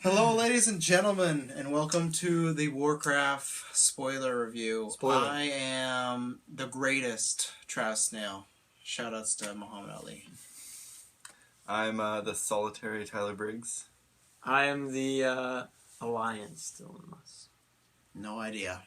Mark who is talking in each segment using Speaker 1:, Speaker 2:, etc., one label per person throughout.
Speaker 1: Hello, ladies and gentlemen, and welcome to the Warcraft spoiler review.
Speaker 2: Spoiler.
Speaker 1: I am the greatest Travis Snail. Shoutouts to Muhammad Ali.
Speaker 3: I'm the solitary Tyler Briggs.
Speaker 2: I am the Alliance Dylan.
Speaker 1: No idea.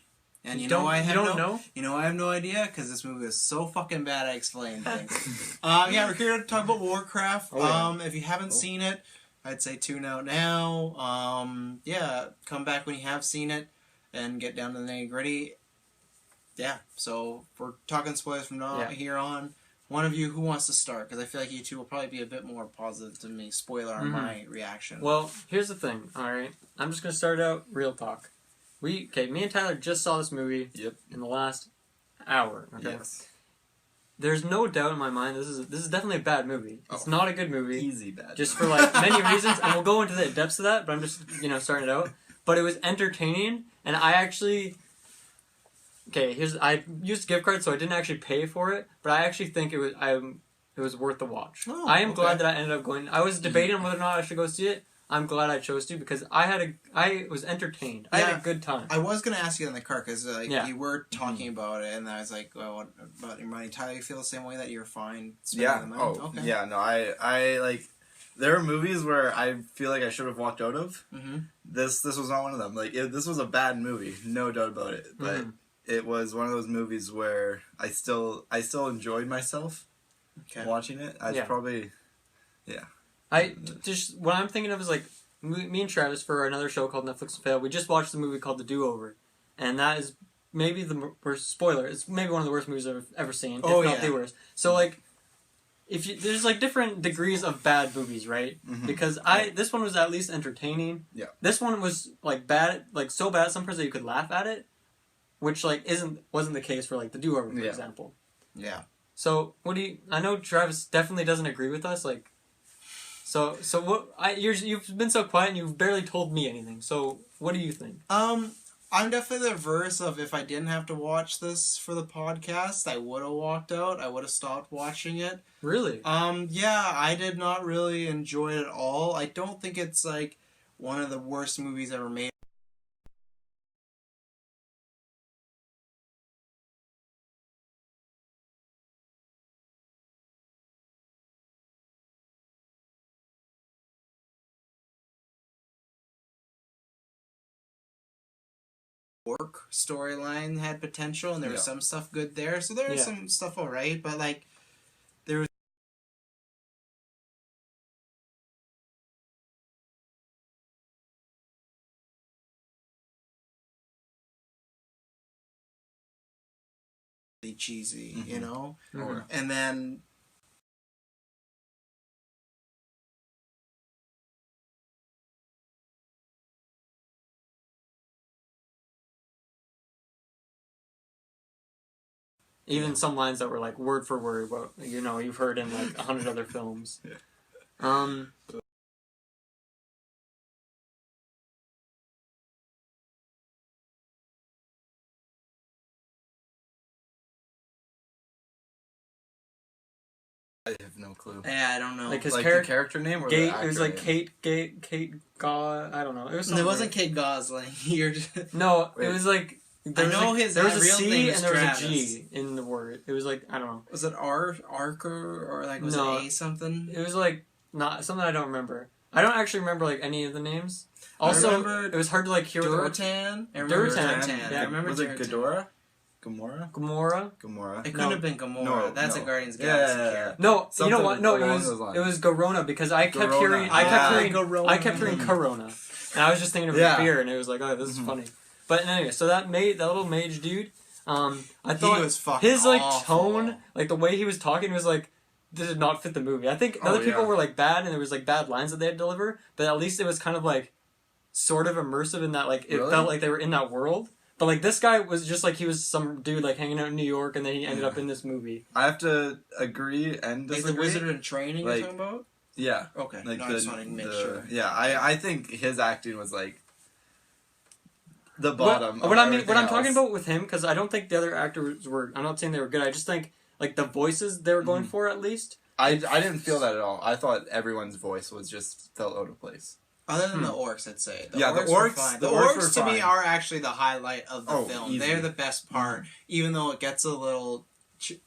Speaker 1: And
Speaker 2: You
Speaker 1: know
Speaker 2: don't-
Speaker 1: I
Speaker 2: you
Speaker 1: have
Speaker 2: don't
Speaker 1: no,
Speaker 2: know?
Speaker 1: You know I have no idea because this movie is so fucking bad. I explain things. Yeah, we're here to talk about Warcraft.
Speaker 2: Oh, yeah.
Speaker 1: If you haven't seen it, I'd say tune out now. Yeah, come back when you have seen it and get down to the nitty gritty. Yeah, so we're talking spoilers from here on. One of you, who wants to start? Because I feel like you two will probably be a bit more positive to me. Spoiler on my reaction.
Speaker 2: Well, here's the thing, alright? I'm just gonna start out real talk. Me and Tyler just saw this movie in the last hour. Okay?
Speaker 3: Yes.
Speaker 2: There's no doubt in my mind this is definitely a bad movie. It's not a good movie.
Speaker 3: Easy bad.
Speaker 2: Just for like many reasons, and we'll go into the depths of that, but I'm just, starting it out. But it was entertaining, and I actually... I used a gift card, so I didn't actually pay for it, but I actually think it was worth the watch.
Speaker 1: Oh,
Speaker 2: I am
Speaker 1: okay.
Speaker 2: glad that I ended up going. I was debating on whether or not I should go see it. I'm glad I chose to because I was entertained. I had a good time.
Speaker 1: I was going to ask you in the car because you were talking
Speaker 3: Mm-hmm.
Speaker 1: about it, and I was like, well, what about your money? Tyler, you feel the same way that you're fine
Speaker 3: Yeah.
Speaker 1: spending the money? Okay.
Speaker 3: Yeah. No, I like. There are movies where I feel like I should have walked out of.
Speaker 1: Mm-hmm.
Speaker 3: This was not one of them. Like this was a bad movie, no doubt about it. But it was one of those movies where I still enjoyed myself watching it.
Speaker 2: What I'm thinking of is like me and Travis for another show called Netflix and Fail. We just watched the movie called The Do-Over, and that is maybe the worst spoiler. It's maybe one of the worst movies I've ever seen.
Speaker 1: Oh,
Speaker 2: if not
Speaker 1: yeah.
Speaker 2: the worst. So like, there's like different degrees of bad movies, right?
Speaker 3: Mm-hmm.
Speaker 2: Because this one was at least entertaining.
Speaker 3: Yeah.
Speaker 2: This one was like bad, like so bad some parts that you could laugh at it, which like wasn't the case for like The Do-Over, for example.
Speaker 1: Yeah.
Speaker 2: So I know Travis definitely doesn't agree with us, like. So what? You've been so quiet and you've barely told me anything. So what do you think?
Speaker 1: I'm definitely the verse of if I didn't have to watch this for the podcast, I would have walked out. I would have stopped watching it.
Speaker 2: Really?
Speaker 1: Yeah, I did not really enjoy it at all. I don't think it's like one of the worst movies ever made. Work storyline had potential, and there was some stuff good there. So there was some stuff alright, but like there was really cheesy, you know.
Speaker 2: Mhm.
Speaker 1: And then
Speaker 2: Even some lines that were like word for word, what you've heard in like 100 other films.
Speaker 3: I have no clue.
Speaker 1: yeah, I don't know.
Speaker 2: Like his
Speaker 3: the
Speaker 2: character,
Speaker 3: character name or
Speaker 2: Gate.
Speaker 3: the actor
Speaker 2: It was like
Speaker 3: name?
Speaker 2: Kate God. I don't know. It was.
Speaker 1: It wasn't Kate Gosling. You're just...
Speaker 2: No,
Speaker 3: Wait.
Speaker 2: it was like. There was
Speaker 1: his
Speaker 2: a
Speaker 1: real
Speaker 2: C
Speaker 1: name
Speaker 2: and
Speaker 1: is
Speaker 2: there was
Speaker 1: Travis.
Speaker 2: a G in the word. It was like I don't know.
Speaker 1: Was it Arker or like was
Speaker 2: No.
Speaker 1: it A something?
Speaker 2: It was like not something I don't remember. I don't actually remember like any of the names. Also,
Speaker 1: remember
Speaker 2: it was hard to like hear what
Speaker 1: Duratan? I remember
Speaker 2: Duratan.
Speaker 1: Duratan.
Speaker 2: Yeah,
Speaker 1: I remember
Speaker 3: Was it
Speaker 1: Duratan.
Speaker 3: Ghidorah? Gamora?
Speaker 2: Gamora.
Speaker 1: It couldn't
Speaker 2: No.
Speaker 1: have been Gamora.
Speaker 3: No,
Speaker 1: That's
Speaker 3: no.
Speaker 1: a Guardians of the
Speaker 3: Yeah,
Speaker 1: Galaxy
Speaker 3: yeah, yeah.
Speaker 1: character.
Speaker 2: No, you know
Speaker 3: Something
Speaker 2: what? No,
Speaker 3: along those lines.
Speaker 2: it was Garona because I kept
Speaker 3: Garona.
Speaker 2: hearing I kept hearing
Speaker 1: Garona.
Speaker 2: Corona, and I was just thinking of
Speaker 3: Yeah.
Speaker 2: beer, and it was like, oh, this is funny. But anyway, so that little mage dude, I thought
Speaker 1: was fucking
Speaker 2: his like
Speaker 1: awful.
Speaker 2: tone, like the way he was talking, was like this did not fit the movie. I think other people were like bad, and there was like bad lines that they had to deliver, but at least it was kind of like sort of immersive in that like it felt like they were in that world. But like this guy was just like he was some dude like hanging out in New York, and then he ended up in this movie.
Speaker 3: I have to agree and
Speaker 1: Like
Speaker 3: disagree.
Speaker 1: the Wizard in Training
Speaker 3: Like,
Speaker 1: you're talking about?
Speaker 3: Yeah.
Speaker 1: Okay.
Speaker 3: Like
Speaker 1: no, I just wanted to make sure.
Speaker 3: Yeah, I think his acting was like the bottom.
Speaker 2: What I'm talking about with him, because I don't think the other actors were. I'm not saying they were good. I just think like the voices they were going for at least.
Speaker 3: I didn't feel that at all. I thought everyone's voice was just felt out of place.
Speaker 1: Other than the orcs, I'd say.
Speaker 3: The orcs were
Speaker 1: fine.
Speaker 3: The
Speaker 1: orcs
Speaker 3: were
Speaker 1: to me
Speaker 3: fine.
Speaker 1: are actually the highlight of the film.
Speaker 3: Easy.
Speaker 1: They're the best part, even though it gets a little...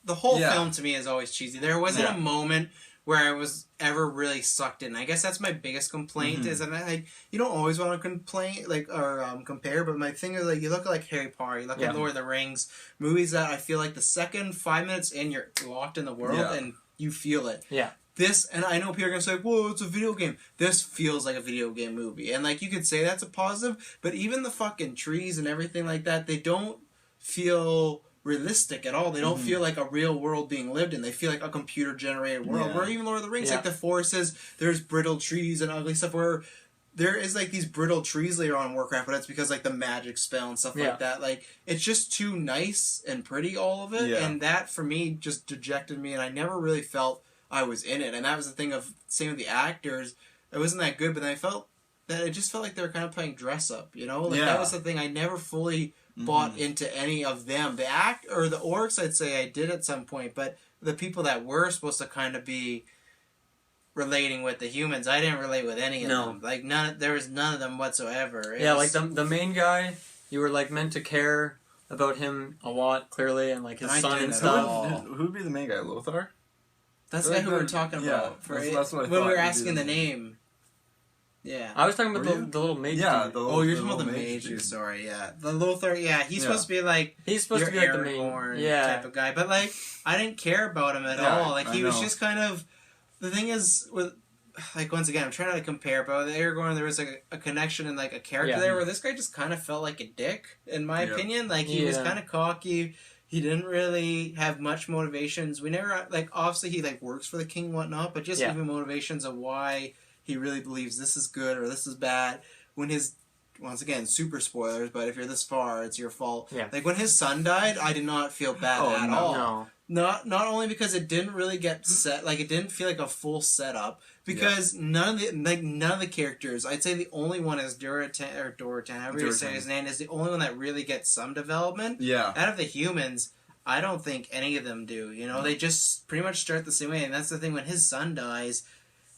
Speaker 1: The whole film to me is always cheesy. There wasn't a moment where I was ever really sucked in. I guess that's my biggest complaint is that you don't always want to complain or compare, but my thing is you look at Harry Potter, you look at Lord of the Rings, movies that I feel like the second 5 minutes in you're locked in the world and you feel it.
Speaker 2: Yeah.
Speaker 1: This, and I know people are going to say, whoa, it's a video game. This feels like a video game movie. And, you could say that's a positive, but even the fucking trees and everything like that, they don't feel realistic at all. They don't feel like a real world being lived in. They feel like a computer-generated world.
Speaker 3: Yeah.
Speaker 1: Where even Lord of the Rings, the forests, there's brittle trees and ugly stuff where... There is, these brittle trees later on in Warcraft, but that's because, the magic spell and stuff like that. It's just too nice and pretty, all of it.
Speaker 3: Yeah.
Speaker 1: And that, for me, just dejected me, and I never really felt I was in it. And that was the thing of, same with the actors, it wasn't that good, but then I felt that it just felt like they were kind of playing dress-up, you know? That was the thing. I never fully bought into any of them. The orcs, I'd say I did at some point, but the people that were supposed to kind of be... relating with the humans, I didn't relate with any of them. There was none of them whatsoever.
Speaker 2: The main guy, you were meant to care about him a lot, clearly, and his son and stuff.
Speaker 3: Who would be the main guy? Lothar?
Speaker 1: That's the guy who we were talking about.
Speaker 3: That's what I
Speaker 1: when
Speaker 3: thought.
Speaker 1: we were asking the name. Yeah.
Speaker 2: I was talking about the little mage dude.
Speaker 1: You're talking about the mage dude. Sorry, yeah. The Lothar, he's supposed to be
Speaker 2: he's supposed to be
Speaker 1: the
Speaker 2: main
Speaker 1: type of guy. But I didn't care about him at all. He was just kind of... The thing is, with once again, I'm trying not to compare, but with Aragorn, there was a connection and a character there where this guy just kind of felt like a dick, in my opinion. He was kind of cocky. He didn't really have much motivations. We never obviously he works for the king and whatnot, but just even motivations of why he really believes this is good or this is bad. When his once again, super spoilers, but if you're this far, it's your fault.
Speaker 2: Yeah.
Speaker 1: When his son died, I did not feel bad at all. No. Not only because it didn't really get set, it didn't feel like a full setup. Because none of the characters, I'd say the only one is Dorotan, however you say his name, is the only one that really gets some development.
Speaker 3: Yeah.
Speaker 1: Out of the humans, I don't think any of them do. They just pretty much start the same way, and that's the thing. When his son dies,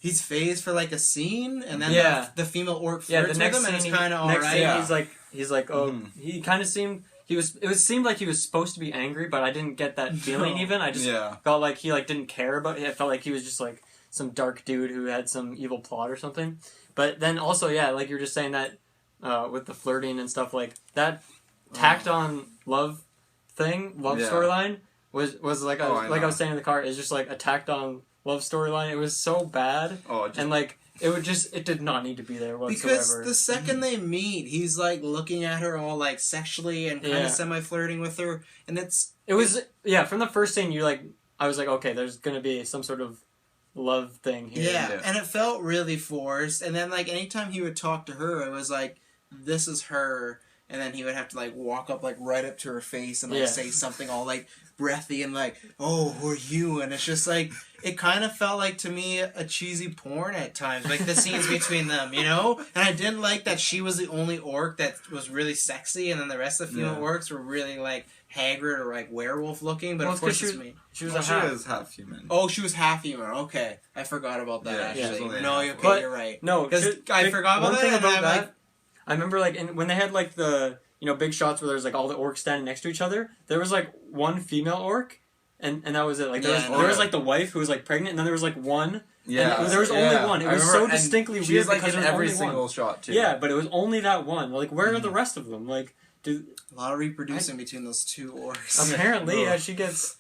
Speaker 1: he's phased for a scene, and then the female orc flirts with him, and it's kind of alright.
Speaker 2: Yeah. He's he kind of seemed. It seemed like he was supposed to be angry, but I didn't get that feeling. Even I just felt like he didn't care about it. I felt like he was just some dark dude who had some evil plot or something. But then also, like you were just saying that with the flirting and stuff that tacked on love storyline was I was saying in the car, is just a tacked on love storyline. It was so bad, it did not need to be there whatsoever.
Speaker 1: Because the second they meet, he's looking at her all sexually and kind of semi-flirting with her, and it was
Speaker 2: from the first scene I was okay, there's gonna be some sort of love thing here.
Speaker 1: Yeah, and it felt really forced, and then anytime he would talk to her, it was this is her, and then he would have to walk up right up to her face and say something all breathy and oh, who are you? And it's just it kind of felt to me a cheesy porn at times, the scenes between them, and I didn't like that she was the only orc that was really sexy, and then the rest of the female orcs were really haggard or werewolf looking, but of course it's me.
Speaker 3: She was half human.
Speaker 1: Oh, she was half human. Okay, I forgot about that. Actually, no, you're right.
Speaker 2: No,
Speaker 1: because I forgot about
Speaker 2: one
Speaker 1: that.
Speaker 2: Thing about that, I remember when they had the big shots where there's all the orcs standing next to each other. There was one female orc, and that was it. There was the wife who was pregnant, and then there was one. Yeah, there was only one. It was so distinctly weird because there was
Speaker 3: every
Speaker 2: only
Speaker 3: single
Speaker 2: one.
Speaker 3: shot too.
Speaker 2: Yeah, but it was only that one. Where are the rest of them?
Speaker 1: A lot of reproducing between those two orcs.
Speaker 2: Apparently, she gets.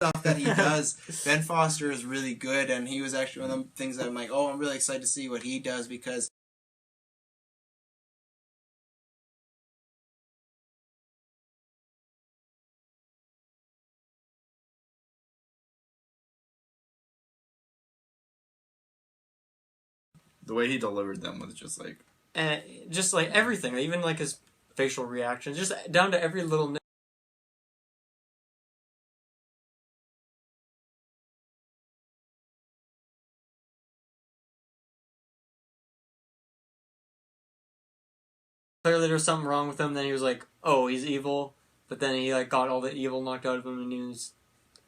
Speaker 1: Stuff that he does. Ben Foster is really good, and he was actually one of the things that I'm I'm really excited to see what he does, because
Speaker 3: the way he delivered them was just
Speaker 2: everything, even his facial reactions, just down to every little clearly there was something wrong with him. Then he was like, oh, he's evil. But then he like got all the evil knocked out of him, and he was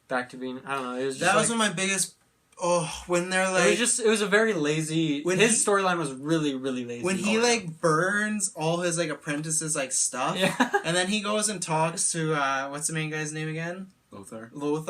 Speaker 2: back to being. I don't know. It was just
Speaker 1: that was one of my biggest. Oh, when they're like, it was
Speaker 2: a very lazy. His storyline was really, really lazy.
Speaker 1: When he like burns all his like apprentices like stuff, and then he goes and talks to what's the main guy's name again? Lothar.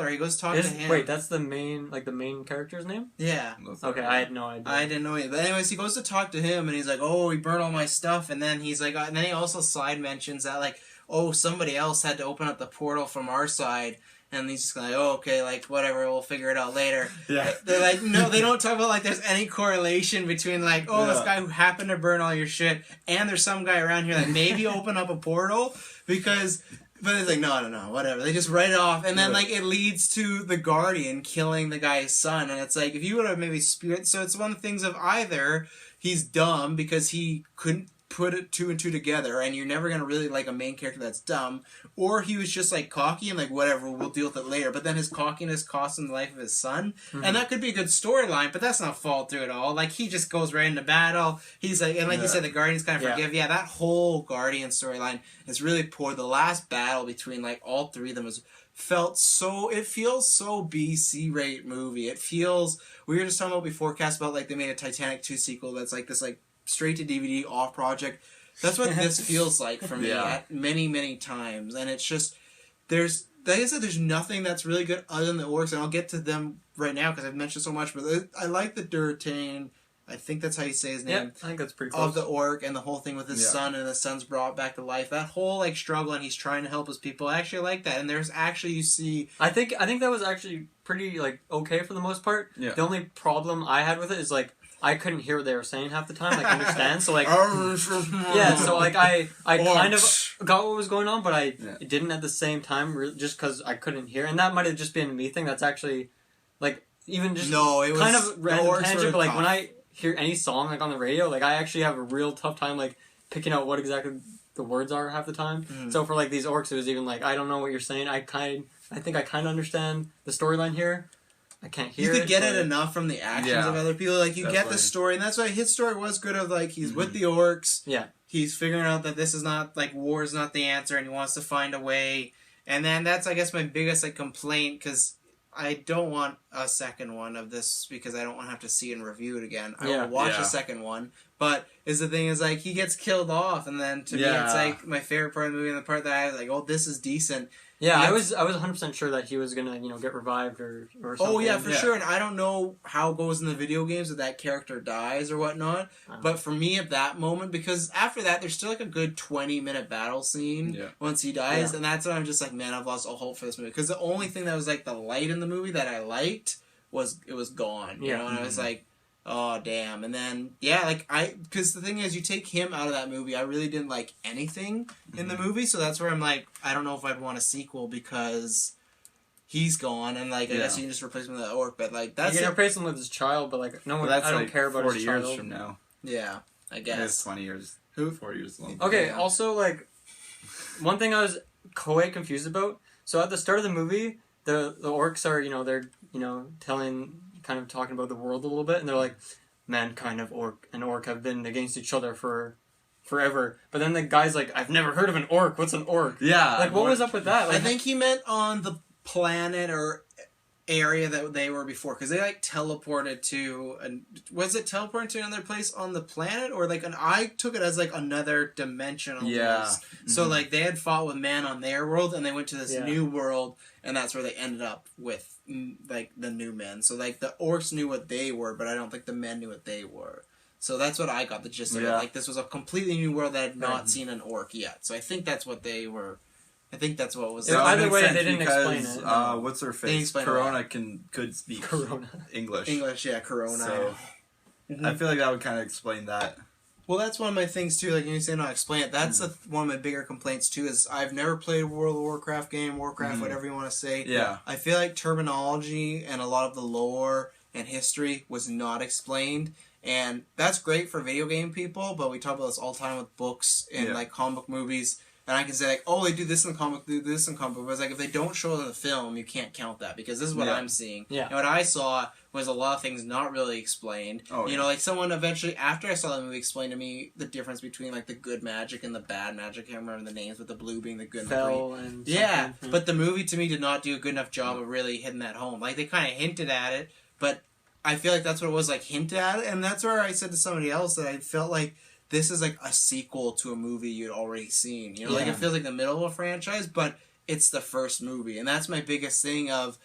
Speaker 1: He goes to talk to him.
Speaker 2: Wait, that's the main character's name?
Speaker 1: Yeah.
Speaker 2: Lothar. Okay, I had no idea.
Speaker 1: I didn't know either. But anyways, he goes to talk to him, and he's like, "Oh, he burned all my stuff," and then he's like, and then he also side mentions that like, "Oh, somebody else had to open up the portal from our side." And he's just like, oh, okay, like, whatever, we'll figure it out later.
Speaker 3: Yeah.
Speaker 1: They're like, no, they don't talk about, like, there's any correlation between, like, oh, this guy who happened to burn all your shit, and there's some guy around here that maybe open up a portal, because, but it's like, no, whatever. They just write it off, and then, like, it leads to the Guardian killing the guy's son, and it's like, if you would have maybe so it's one of the things of either he's dumb because he couldn't put it two and two together, and you're never gonna really like a main character that's dumb, or he was just like cocky and like whatever, we'll deal with it later. But then his cockiness cost him the life of his son, and that could be a good storyline, but that's not followed through at all. Like he just goes right into battle. He's like, and like you said, the Guardians kind of forgive. Yeah, that whole Guardian storyline is really poor. The last battle between like all three of them it feels so B-C rate movie. It feels, we were just talking about before cast about like they made a Titanic 2 sequel that's like this like straight to DVD off project. That's what this feels like for me at many times, and it's just there's like I said, there's nothing that's really good other than the orcs, and I'll get to them right now because I've mentioned so much. But I like the Durtane. I think that's how you say his name.
Speaker 2: Yeah, I think that's pretty close.
Speaker 1: Of the orc and the whole thing with his son, and the son's brought back to life. That whole like struggle, and he's trying to help his people. I actually like that, and there's actually you see.
Speaker 2: I think that was actually pretty like okay for the most part. Yeah. The only problem I had with it is like, I couldn't hear what they were saying half the time, like understand. So like, so like I kind of got what was going on, but I didn't at the same time, just because I couldn't hear. And that might have just been a me thing. That's actually like even just it was kind of random tangent. But like when I hear any song like on the radio, like I actually have a real tough time like picking out what exactly the words are half the time. So for like these orcs, it was even like I don't know what you're saying. I think I kind of understand the storyline here. I can't hear it.
Speaker 1: You could get it enough from the actions of other people. Like, you get the story, and that's why his story was good of, like, he's with the orcs. Yeah. He's figuring out that this is not, like, war is not the answer, and he wants to find a way. And then that's, I guess, my biggest, like, complaint, because I don't want a second one of this, because I don't want to have to see and review it again. I will watch a second one. But the thing is, like, he gets killed off, and then, to me, it's, like, my favorite part of the movie, and the part that I was like, oh, this is decent.
Speaker 2: Yeah, I was 100% sure that he was gonna, get revived or something.
Speaker 1: Oh yeah, for sure. And I don't know how it goes in the video games if that character dies or whatnot. But for me, at that moment, because after that, there's still like a good 20-minute battle scene once he dies, and that's when I'm just like, man, I've lost all hope for this movie. Because the only thing that was like the light in the movie that I liked was it was gone. You know, and I was like, oh damn. And then because the thing is, you take him out of that movie, I really didn't like anything in the movie, so that's where I'm like, I don't know if I'd want a sequel because he's gone, and like I guess you can just replace him with that orc, but like that's
Speaker 2: you can replace him with his child, but like no one, I don't care about his child.
Speaker 3: 40 years from now.
Speaker 1: Yeah, I guess.
Speaker 3: It's 20 years. 40 years long.
Speaker 2: Okay, also like one thing I was quite confused about. So at the start of the movie, the orcs are they're kind of talking about the world a little bit, and they're like, mankind and orc have been against each other for forever. But then the guy's like, I've never heard of an orc. What's an orc? Yeah. Like, what was up with that? Like,
Speaker 1: I think he meant on the planet or area that they were before, because they like teleported to, was it teleporting to another place on the planet, or like I took it as like another dimension almost. Yeah. So like they had fought with man on their world, and they went to this new world, and that's where they ended up with like the new men. So like the orcs knew what they were, but I don't think the men knew what they were. So that's what I got the gist of it. Like this was a completely new world that had not seen an orc yet. So I think that's what they were. I think that's what was.
Speaker 2: Either way, they didn't explain it.
Speaker 3: What's her face? Corona could speak English.
Speaker 1: English, yeah, Corona.
Speaker 3: So I feel like that would kind of explain that.
Speaker 1: Well, that's one of my things too. Like you say, not explain it. That's one of my bigger complaints too. Is I've never played a World of Warcraft game, whatever you want to say. Yeah. I feel like terminology and a lot of the lore and history was not explained, and that's great for video game people. But we talk about this all the time with books and like comic book movies. and I can say like, oh, they do this in the comic, do this in the comic book. But it's like if they don't show it in the film, you can't count that because this is what I'm seeing.
Speaker 2: Yeah.
Speaker 1: And what I saw was a lot of things not really explained.
Speaker 3: Oh,
Speaker 1: you know, like someone eventually after I saw the movie explained to me the difference between like the good magic and the bad magic. I can't remember the names, but the blue being the good and the green. Yeah, but the movie to me did not do a good enough job of really hitting that home. Like they kind of hinted at it, but I feel like that's what it was, like hinted at it, and that's where I said to somebody else that I felt like this is like a sequel to a movie you'd already seen. You know, like it feels like the middle of a franchise, but it's the first movie, and that's my biggest thing of.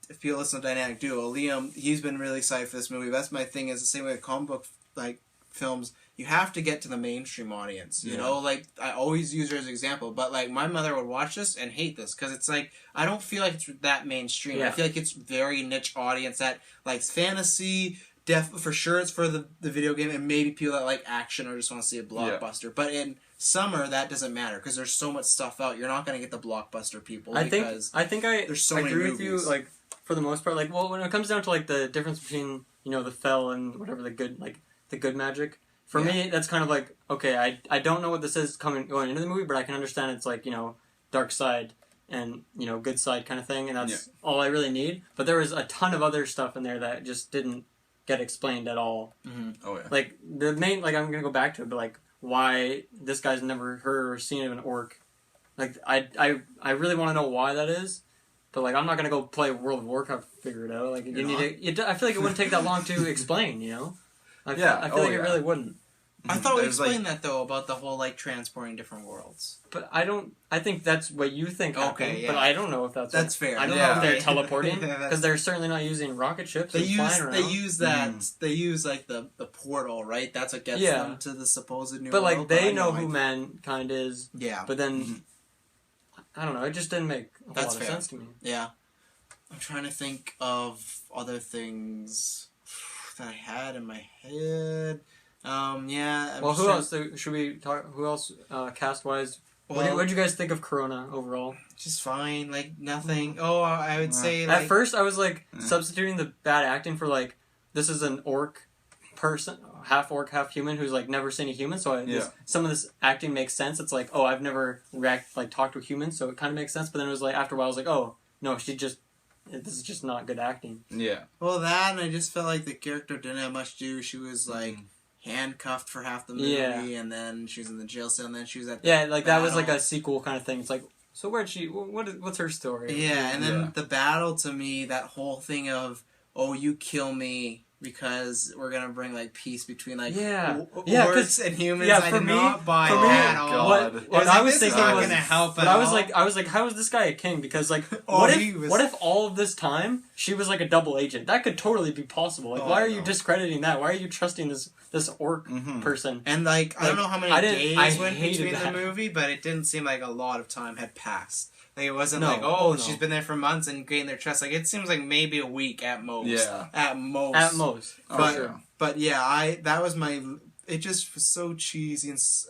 Speaker 1: If people listen to Dynamic Duo, Liam, he's been really excited for this movie. That's my thing. Is the same way with comic book like films. You have to get to the mainstream audience. You know, like I always use her as an example, but like my mother would watch this and hate this because it's like I don't feel like it's that mainstream. I feel like it's very niche audience that likes fantasy. For sure, it's for the video game, and maybe people that like action or just want to see a blockbuster. But in summer, that doesn't matter because there's so much stuff out. You're not going to get the blockbuster people.
Speaker 2: I think there's so many agree
Speaker 1: movies.
Speaker 2: with you. Like for the most part, like when it comes down to like the difference between the fell and whatever the good magic. For me, that's kind of like okay, I don't know what this is going into the movie, but I can understand it's like dark side and good side kind of thing, and that's all I really need. But there was a ton of other stuff in there that just didn't get explained at all.
Speaker 3: Mm-hmm. Oh yeah.
Speaker 2: Like the main, like I'm gonna go back to it, but like why this guy's never heard or seen of an orc. Like I really want to know why that is, but like I'm not gonna go play World of Warcraft to figure it out. Like I feel like it wouldn't take that long to explain. I feel like it really wouldn't.
Speaker 1: I thought we explained that though about the whole like transporting different worlds.
Speaker 2: But I think that's what you think happened, but I don't know if that's
Speaker 1: fair.
Speaker 2: I don't know if they're teleporting because they're certainly not using rocket ships. They
Speaker 1: use that. They use like the portal, right? That's what gets them to the supposed new
Speaker 2: world.
Speaker 1: But
Speaker 2: like they know who mankind is.
Speaker 1: Yeah.
Speaker 2: But then I don't know. It just didn't make a lot of sense to me.
Speaker 1: Yeah. I'm trying to think of other things that I had in my head.
Speaker 2: Who else should we talk? Who else cast wise? Well, what did you guys think of Corona overall?
Speaker 1: Just fine, like nothing. Oh, I would say
Speaker 2: at first I was like substituting the bad acting for like this is an orc person, half orc, half human who's like never seen a human. So some of this acting makes sense. It's like I've never talked to a human, so it kind of makes sense. But then it was like after a while I was like no, this is just not good acting.
Speaker 3: Yeah.
Speaker 1: Well, that and I just felt like the character didn't have much to do. She was like. Handcuffed for half the movie, and then she was in the jail cell, and then she was at the battle.
Speaker 2: That was like a sequel kind of thing. It's like, so where'd she? What's her story?
Speaker 1: Yeah, and then the battle to me, that whole thing of you kill me because we're gonna bring like peace between like orcs and humans. I did not buy at all.
Speaker 2: What I was thinking
Speaker 1: was not gonna help.
Speaker 2: But I was like, how is this guy a king? Because like, what if all of this time she was like a double agent? That could totally be possible. Like, why are you discrediting that? Why are you trusting this orc person?
Speaker 1: And like I don't know how many days went between the movie, but it didn't seem like a lot of time had passed. Like it wasn't she's been there for months and gained their trust. Like it seems like maybe a week at most. Yeah. At most. But yeah, that was my. It just was so cheesy and just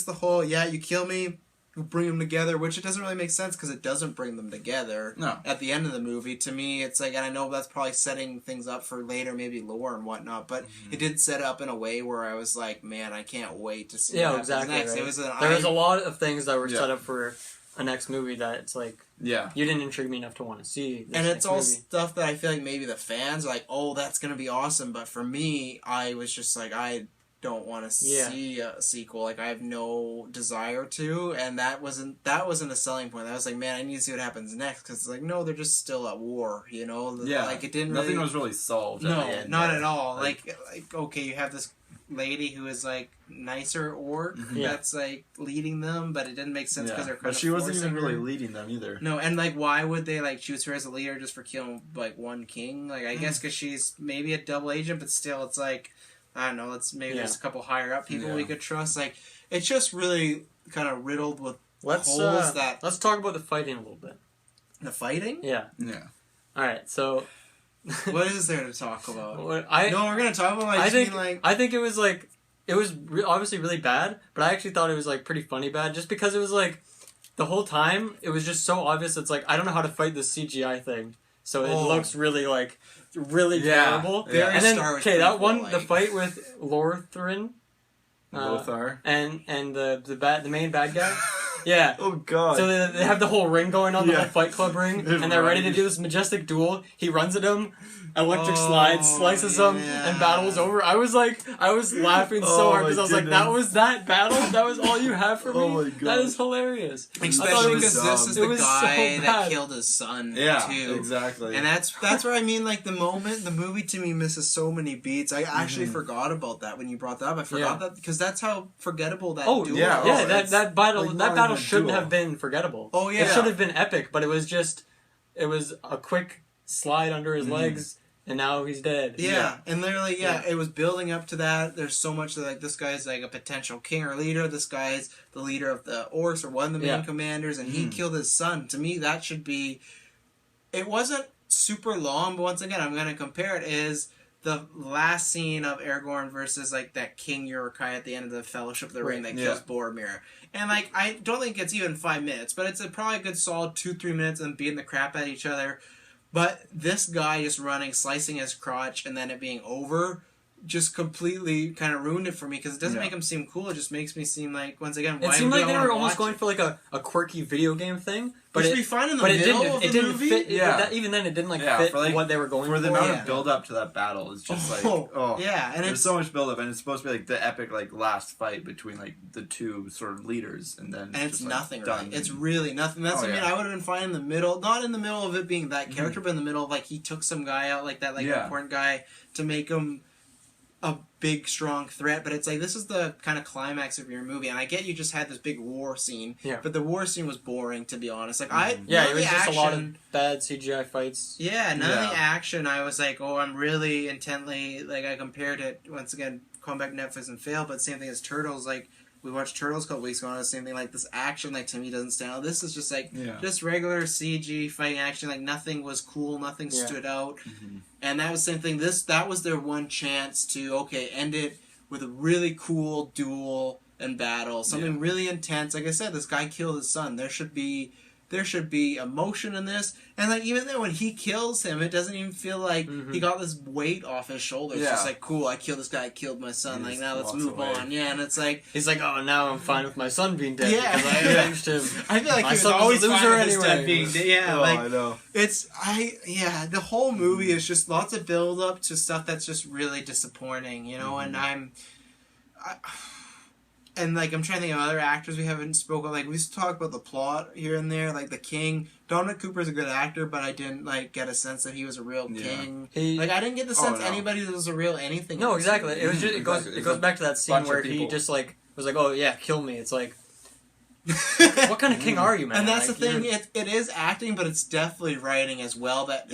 Speaker 1: the whole you kill me. Bring them together, which it doesn't really make sense because it doesn't bring them together. No. At the end of the movie, to me, it's like, and I know that's probably setting things up for later, maybe lore and whatnot, but it did set up in a way where I was like, man, I can't wait to see what happens next. Right.
Speaker 2: There was a lot of things that were set up for a next movie that it's like, you didn't intrigue me enough to want to see.
Speaker 1: And it's all stuff that I feel like maybe the fans are like, that's going to be awesome, but for me, I was just like, I don't want to see a sequel. Like I have no desire to, and that wasn't a selling point. I was like, man, I need to see what happens next because it's like, no, they're just still at war, Like it didn't.
Speaker 3: Nothing was really solved.
Speaker 1: No, at the end, not at all. Like okay, you have this lady who is like nicer orc that's like leading them, but it didn't make sense because they're kind of.
Speaker 3: She wasn't even really leading them either.
Speaker 1: No, and like, why would they like choose her as a leader just for killing like one king? Like I guess because she's maybe a double agent, but still, it's like. I don't know, there's a couple higher up people we could trust. Like, it's just really kind of riddled with holes that...
Speaker 2: Let's talk about the fighting a little bit.
Speaker 1: The fighting?
Speaker 2: Yeah. Alright, so...
Speaker 1: what is there to talk about?
Speaker 2: We're
Speaker 1: going to talk about
Speaker 2: I think it was like... It was obviously really bad, but I actually thought it was like pretty funny bad, just because it was like... The whole time, it was just so obvious, it's like, I don't know how to fight this CGI thing. So it looks really like... Really terrible.
Speaker 1: And then,
Speaker 2: the fight with Lortharin,
Speaker 3: Lothar.
Speaker 2: And the main bad guy. Yeah.
Speaker 3: Oh god.
Speaker 2: So they have the whole ring going on, the whole Fight Club ring, and they're ready to
Speaker 3: Right.
Speaker 2: do this majestic duel. He runs at him, electric slides, slices him, and battle's over. I was laughing so hard because I was like, that was that battle? That was all you have for me?
Speaker 3: Oh my god.
Speaker 2: That is hilarious.
Speaker 1: Especially because
Speaker 3: dumb.
Speaker 1: this is
Speaker 2: It
Speaker 1: the
Speaker 2: was
Speaker 1: guy
Speaker 2: so
Speaker 1: that
Speaker 2: bad.
Speaker 1: killed his son,
Speaker 3: Yeah,
Speaker 1: too.
Speaker 3: exactly.
Speaker 1: And that's where I mean, like, the movie to me misses so many beats. I actually forgot about that when you brought that up. I forgot that because that's how forgettable that duel was.
Speaker 2: Yeah, that battle
Speaker 3: like
Speaker 2: that
Speaker 3: not
Speaker 2: battle
Speaker 3: even a
Speaker 2: shouldn't
Speaker 3: duel.
Speaker 2: have been forgettable.
Speaker 1: Oh, yeah.
Speaker 2: It should have been epic, but it was a quick slide under his legs, and now he's dead.
Speaker 1: Yeah, and literally, it was building up to that. There's so much that, like, this guy's like a potential king or leader. This guy's the leader of the Orcs or one of the main commanders, and he killed his son. To me, that should be. It wasn't super long, but once again, I'm going to compare it. Is the last scene of Aragorn versus like that King Uruk-hai at the end of the Fellowship of the Ring that kills Boromir. And like I don't think it's even 5 minutes, but it's probably a good solid 2-3 minutes of them beating the crap out of each other. But this guy just running, slicing his crotch, and then it being over, just completely kind of ruined it for me because it doesn't make him seem cool. It just makes me seem like, once again, why
Speaker 2: it seemed
Speaker 1: would
Speaker 2: like
Speaker 1: I
Speaker 2: they
Speaker 1: wanna
Speaker 2: were almost
Speaker 1: watch
Speaker 2: going
Speaker 1: it?
Speaker 2: for like a quirky video game thing, but
Speaker 1: It should be fine in the
Speaker 2: but
Speaker 1: middle of
Speaker 2: it
Speaker 1: the
Speaker 2: didn't
Speaker 1: movie.
Speaker 2: fit.
Speaker 3: Yeah.
Speaker 2: Even then, it didn't
Speaker 3: Yeah,
Speaker 2: fit
Speaker 3: for, like,
Speaker 2: what they were going
Speaker 3: for the
Speaker 2: for.
Speaker 3: amount
Speaker 1: Yeah.
Speaker 3: of build up to that battle is just like
Speaker 1: yeah, and
Speaker 3: there's
Speaker 1: it's
Speaker 3: so much build up, and it's supposed to be like the epic like last fight between like the two sort of leaders, and then
Speaker 1: and it's
Speaker 3: just,
Speaker 1: nothing,
Speaker 3: like,
Speaker 1: right?
Speaker 3: done.
Speaker 1: It's really nothing. That's what I mean. I would have been fine in the middle, not in the middle of it being that character, but in the middle of like he took some guy out, like that, like important guy, to make him a big strong threat. But it's like this is the kind of climax of your movie, and I get you just had this big war scene, but the war scene was boring, to be honest. Like
Speaker 2: it was just a lot of bad CGI fights.
Speaker 1: Yeah, none of the action. I was like, I'm really intently like I compared it once again, come back to Netflix and fail, but same thing as Turtles. Like we watched Turtles a couple weeks ago, and the same thing. Like this action, like to me doesn't stand out. This is just like just regular CG fighting action. Like nothing was cool, nothing stood out, and that was the same thing. That was their one chance to end it with a really cool duel and battle, something really intense. Like I said, this guy killed his son. There should be emotion in this, and like even then when he kills him, it doesn't even feel like he got this weight off his shoulders. It's just like, cool, I killed this guy, I killed my son. Like now let's move on. Yeah, and it's like
Speaker 2: he's like, oh, now I'm fine with my son being dead.
Speaker 1: Yeah.
Speaker 2: because I avenged him.
Speaker 1: I feel like
Speaker 2: My
Speaker 1: he was
Speaker 2: son was
Speaker 1: always
Speaker 2: a loser
Speaker 1: fine with his
Speaker 2: anyway.
Speaker 1: dad being dead. Yeah,
Speaker 3: I know.
Speaker 1: the whole movie is just lots of build up to stuff that's just really disappointing, you know. And I'm trying to think of other actors we haven't spoken. Like we used to talk about the plot here and there, like the king. Dominic Cooper's a good actor, but I didn't get a sense that he was a real king. I didn't get the sense anybody was a real anything.
Speaker 2: No, exactly. It was just it goes back to that scene where he just was like, oh yeah, kill me. It's like, what kind of king are you, man?
Speaker 1: And that's the thing. It is acting, but it's definitely writing as well. That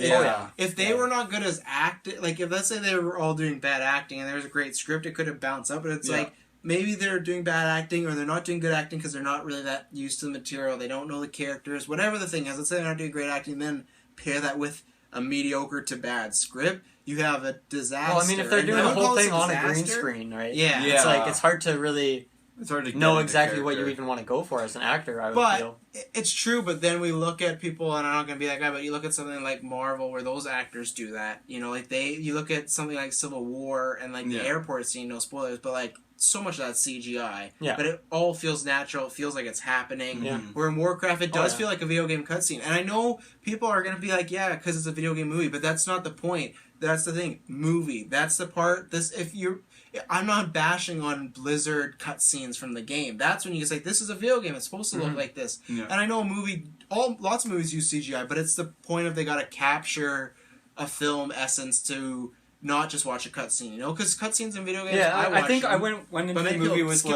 Speaker 1: if they were not good as acting, like if let's say they were all doing bad acting and there was a great script, it could have bounced up. But it's like maybe they're doing bad acting or they're not doing good acting because they're not really that used to the material. They don't know the characters. Whatever the thing is, let's say they're not doing great acting, then pair that with a mediocre to bad script. You have a disaster.
Speaker 2: Well, I mean, if they're doing the whole thing on a green screen, right?
Speaker 1: Yeah.
Speaker 2: It's like it's hard to really.
Speaker 3: It's hard to
Speaker 2: know exactly what you even want to go for as an actor. I would feel.
Speaker 1: It's true, but then we look at people, and I'm not going to be that guy, but you look at something like Marvel, where those actors do that. You know, like you look at something like Civil War and like the airport scene. No spoilers, but like so much of that's CGI. Yeah. But it all feels natural. It feels like it's happening. Yeah. Where in Warcraft, it does feel like a video game cutscene. And I know people are going to be like, yeah, because it's a video game movie, but that's not the point. That's the thing. Movie. That's the part. I'm not bashing on Blizzard cutscenes from the game. That's when you say, this is a video game. It's supposed to look like this. Yeah. And I know lots of movies use CGI, but it's the point of they got to capture a film essence to not just watch a cutscene, you know? Because cutscenes in video games,
Speaker 2: I think I went into the movie with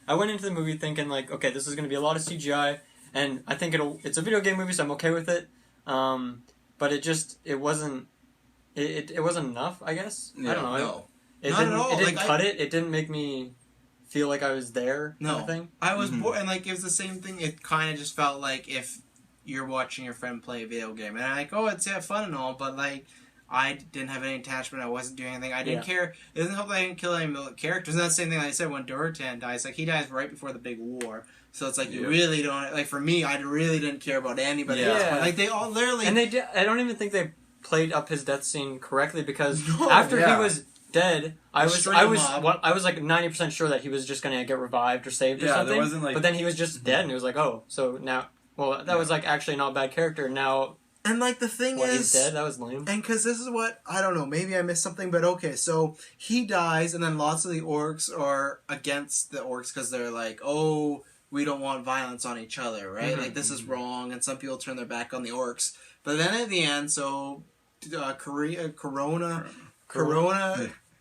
Speaker 2: I went into the movie thinking like, okay, this is going to be a lot of CGI, and I think it's a video game movie, so I'm okay with it. But it wasn't enough, I guess.
Speaker 1: Yeah,
Speaker 2: I don't know.
Speaker 1: No.
Speaker 2: It didn't cut it. It didn't make me feel like I was there.
Speaker 1: No.
Speaker 2: Kind of thing.
Speaker 1: I was bored, and it was the same thing. It kind of just felt like if you're watching your friend play a video game, and I'm like, oh, it's fun and all, but I didn't have any attachment. I wasn't doing anything. I didn't care. It doesn't help that I didn't kill any characters. And that's the same thing I said when Durotan dies. Like, he dies right before the big war. So it's like, you really don't... Like, for me, I really didn't care about anybody else. Like, they all literally...
Speaker 2: And I don't even think they played up his death scene correctly, because after he was dead, I was like 90% sure that he was just gonna get revived or saved or something.
Speaker 3: There wasn't, like...
Speaker 2: But then he was just dead, and it was like, oh, so now, well, that was like actually not a bad character. Now,
Speaker 1: and like the thing is,
Speaker 2: he's dead. That was lame.
Speaker 1: And because this is what I don't know, maybe I missed something, but okay, so he dies, and then lots of the orcs are against the orcs because they're like, oh, we don't want violence on each other, right? Like this is wrong, and some people turn their back on the orcs. But then at the end, so Corona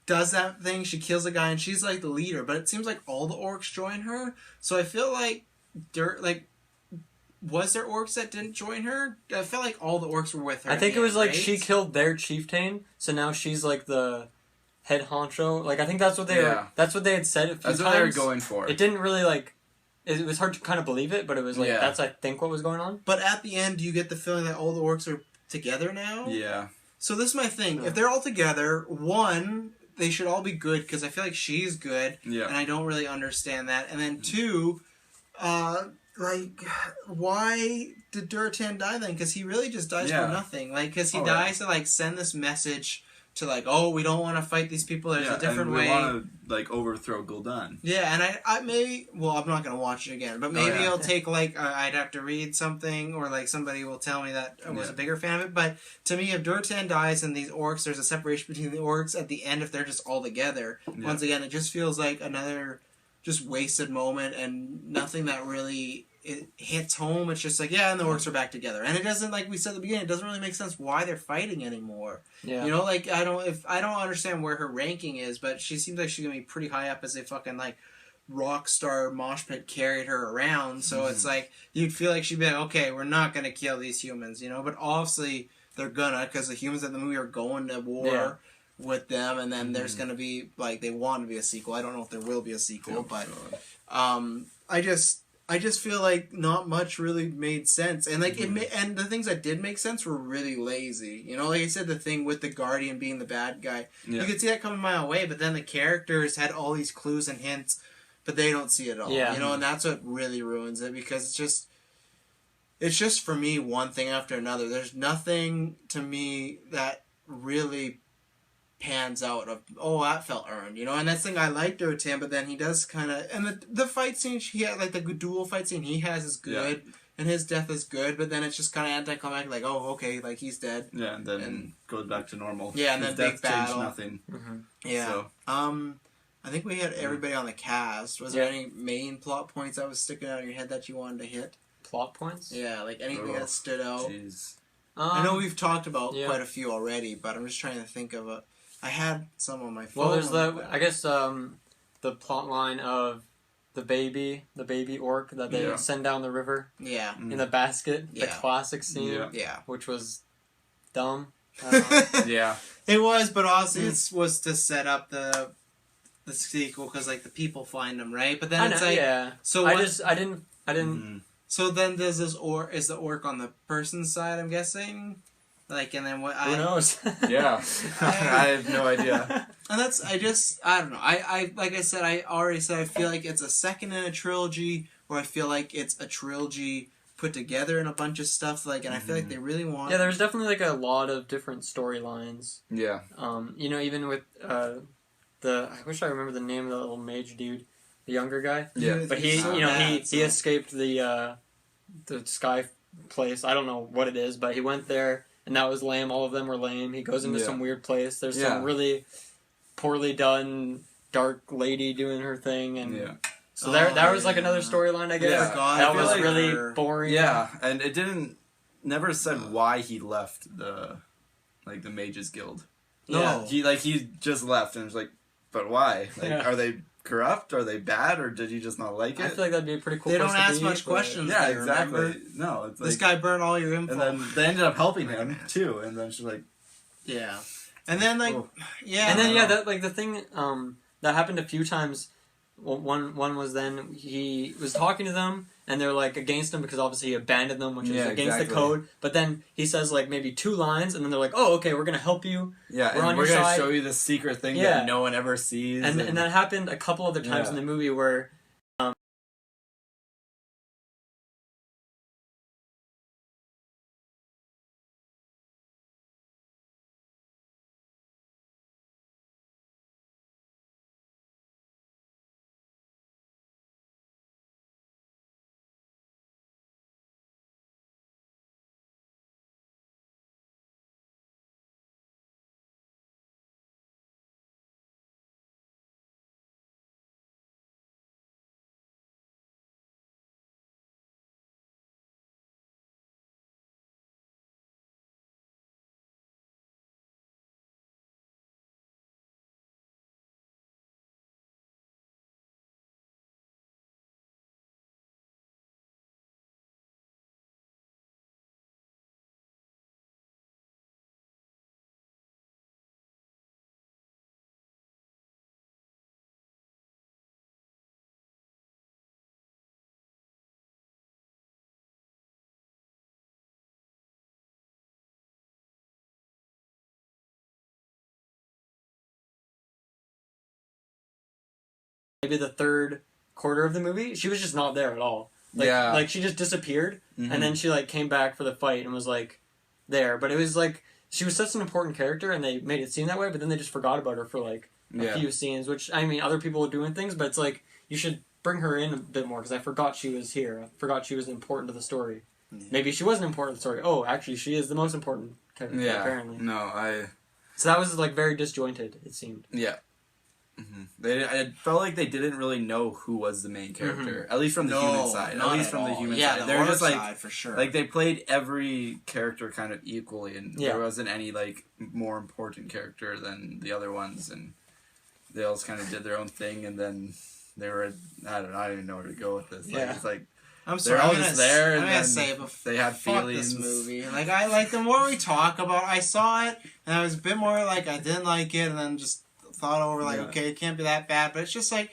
Speaker 1: does that thing. She kills a guy, and she's like the leader. But it seems like all the orcs join her. So I feel like was there orcs that didn't join her? I felt like all the orcs were with her.
Speaker 2: I think it was like
Speaker 1: right?
Speaker 2: she killed their chieftain, so now she's like the head honcho. Like I think that's what they that's what they had said a few times.
Speaker 3: That's what they were going for.
Speaker 2: It didn't really like. It was hard to kind of believe it, but it was like that's I think what was going on.
Speaker 1: But at the end, you get the feeling that all the orcs are together now.
Speaker 3: Yeah.
Speaker 1: So this is my thing. If they're all together, one, they should all be good because I feel like she's good, and I don't really understand that. And then two, like, why did Duratan die then? Because he really just dies for nothing. Like, because he dies to like send this message to like, oh, we don't want to fight these people. There's a different way.
Speaker 3: We want to like overthrow Gul'dan.
Speaker 1: Yeah, and I maybe, well, I'm not gonna watch it again, but maybe I'll take like I'd have to read something, or like somebody will tell me that I was a bigger fan of it. But to me, if Duratan dies and these orcs, there's a separation between the orcs at the end. If they're just all together, once again, it just feels like another just wasted moment and nothing that really. It hits home. It's just like, and the orcs are back together, and it doesn't, like we said at the beginning, it doesn't really make sense why they're fighting anymore. You know, like I don't understand where her ranking is, but she seems like she's gonna be pretty high up as a fucking like rock star mosh pit carried her around. So it's like you'd feel like she'd be like, okay, we're not gonna kill these humans, you know, but obviously they're gonna, because the humans in the movie are going to war with them, and then there's gonna be like they want to be a sequel. I don't know if there will be a sequel, but I just feel like not much really made sense, and like and the things that did make sense were really lazy. You know, like I said, the thing with the Guardian being the bad guy, you could see that coming a mile away. But then the characters had all these clues and hints, but they don't see it all. You know, and that's what really ruins it, because it's just for me one thing after another. There's nothing to me that really pans out of, oh, that felt earned, you know. And that's the thing, I like Duratan, but then he does kind of, and the fight scene he had, like the duel fight scene he has is good, and his death is good, but then it's just kind of anticlimactic, like, oh, okay, like he's dead,
Speaker 3: and then goes back to normal,
Speaker 1: and then big battle,
Speaker 3: nothing.
Speaker 1: So I think we had everybody on the cast. Was there any main plot points that was sticking out in your head that you wanted to hit?
Speaker 2: Plot points?
Speaker 1: Yeah, like anything that stood out.
Speaker 3: Jeez.
Speaker 1: I know we've talked about quite a few already, but I'm just trying to think of a. I had some on my phone.
Speaker 2: Well, there's the plot line of the baby orc that they send down the river. Yeah. In the basket, the classic scene. Yeah. Which was dumb.
Speaker 1: It was, but also it was to set up the sequel, because like the people find them, right? But then it's like so
Speaker 2: I didn't.
Speaker 1: So then is the orc on the person's side? I'm guessing. Like, and then what?
Speaker 2: Who knows?
Speaker 3: I have no idea.
Speaker 1: And that's, I don't know. I like I said, I already said, I feel like it's a second in a trilogy, or I feel like it's a trilogy put together in a bunch of stuff. Like, and I feel like they really want.
Speaker 2: Yeah, there's definitely like a lot of different storylines.
Speaker 3: Yeah.
Speaker 2: You know, even with I wish I remember the name of the little mage dude, the younger guy.
Speaker 3: Yeah.
Speaker 2: But he escaped the sky place. I don't know what it is, but he went there. And that was lame. All of them were lame. He goes into some weird place. There's some really poorly done dark lady doing her thing, and so that was like another storyline. I guess that was like really boring.
Speaker 3: Yeah, and it never said why he left the Mages Guild.
Speaker 1: No,
Speaker 3: he just left, and it was like, but why? Like, are they corrupt? Are they bad? Or did he just not like it?
Speaker 2: I feel like that'd be a pretty cool.
Speaker 1: They
Speaker 2: place
Speaker 1: don't ask much questions.
Speaker 3: Yeah, exactly.
Speaker 1: Remember?
Speaker 3: No, it's
Speaker 1: this guy burned all your info,
Speaker 3: and then they ended up helping him too. And then she's like,
Speaker 1: and then like,
Speaker 2: that like the thing that happened a few times. Well, one was then he was talking to them, and they're like against him because obviously he abandoned them, which is against the code. But then he says like maybe 2 lines, and then they're like, "Oh, okay, we're gonna help you.
Speaker 3: Yeah, we're gonna show you the secret thing that no one ever sees."
Speaker 2: And that happened a couple other times in the movie where maybe the third quarter of the movie, she was just not there at all. Like she just disappeared, and then she like came back for the fight and was like there. But it was like she was such an important character, and they made it seem that way. But then they just forgot about her for like a few scenes. Which I mean, other people were doing things, but it's like you should bring her in a bit more because I forgot she was here. I forgot she was important to the story. Yeah. Maybe she wasn't important to the story. Oh, actually, she is the most important character. Yeah, apparently. So that was like very disjointed. It seemed.
Speaker 3: Yeah. I felt like they didn't really know who was the main character, at least from the human side. At least from the human side, they were just like
Speaker 1: side, for sure.
Speaker 3: Like they played every character kind of equally, and there wasn't any like more important character than the other ones, and they all just kind of did their own thing, and then they were I don't even know where to go with this. Like, it's like.
Speaker 1: I'm sorry.
Speaker 3: I'm gonna
Speaker 1: say,
Speaker 3: they had feelings.
Speaker 1: This movie. Like the more we talk about, I saw it and I was a bit more like I didn't like it, and then just thought over okay, it can't be that bad. But it's just like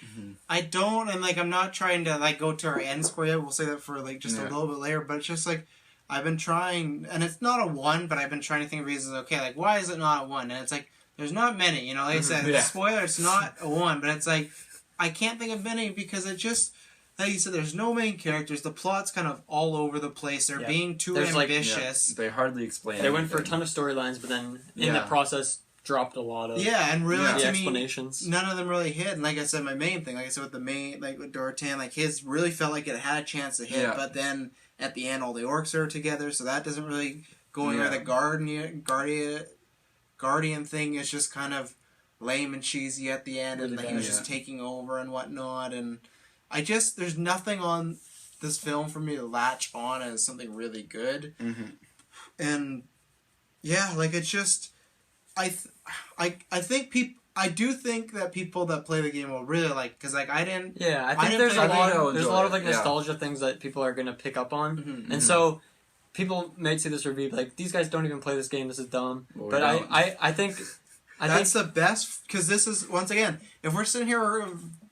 Speaker 1: I don't, and like I'm not trying to like go to our end score yet. We'll say that for like just a little bit later. But it's just like I've been trying, and it's not a 1, but I've been trying to think of reasons. Okay, like why is it not a 1? And it's like there's not many. Like I said, spoiler, it's not a 1, but it's like I can't think of many because it just. Like you said, there's no main characters. The plot's kind of all over the place. They're being too ambitious.
Speaker 3: They hardly explain
Speaker 2: They went for a ton of storylines, but then in the process dropped a lot of
Speaker 1: and really to
Speaker 2: explanations.
Speaker 1: Me, none of them really hit. And like I said, my main thing, like I said with the main, like with Dorothan, like his really felt like it had a chance to hit, but then at the end all the orcs are together, so that doesn't really go anywhere. The guardian thing is just kind of lame and cheesy at the end, and like he was just taking over and whatnot, and there's nothing on this film for me to latch on as something really good. And like it's just I do think that people that play the game will really like, because like I think
Speaker 2: there's a lot of like nostalgia things that people are going to pick up on. And so people may see this review like, these guys don't even play this game, this is dumb. But I think
Speaker 1: that's the best, because this is, once again, if we're sitting here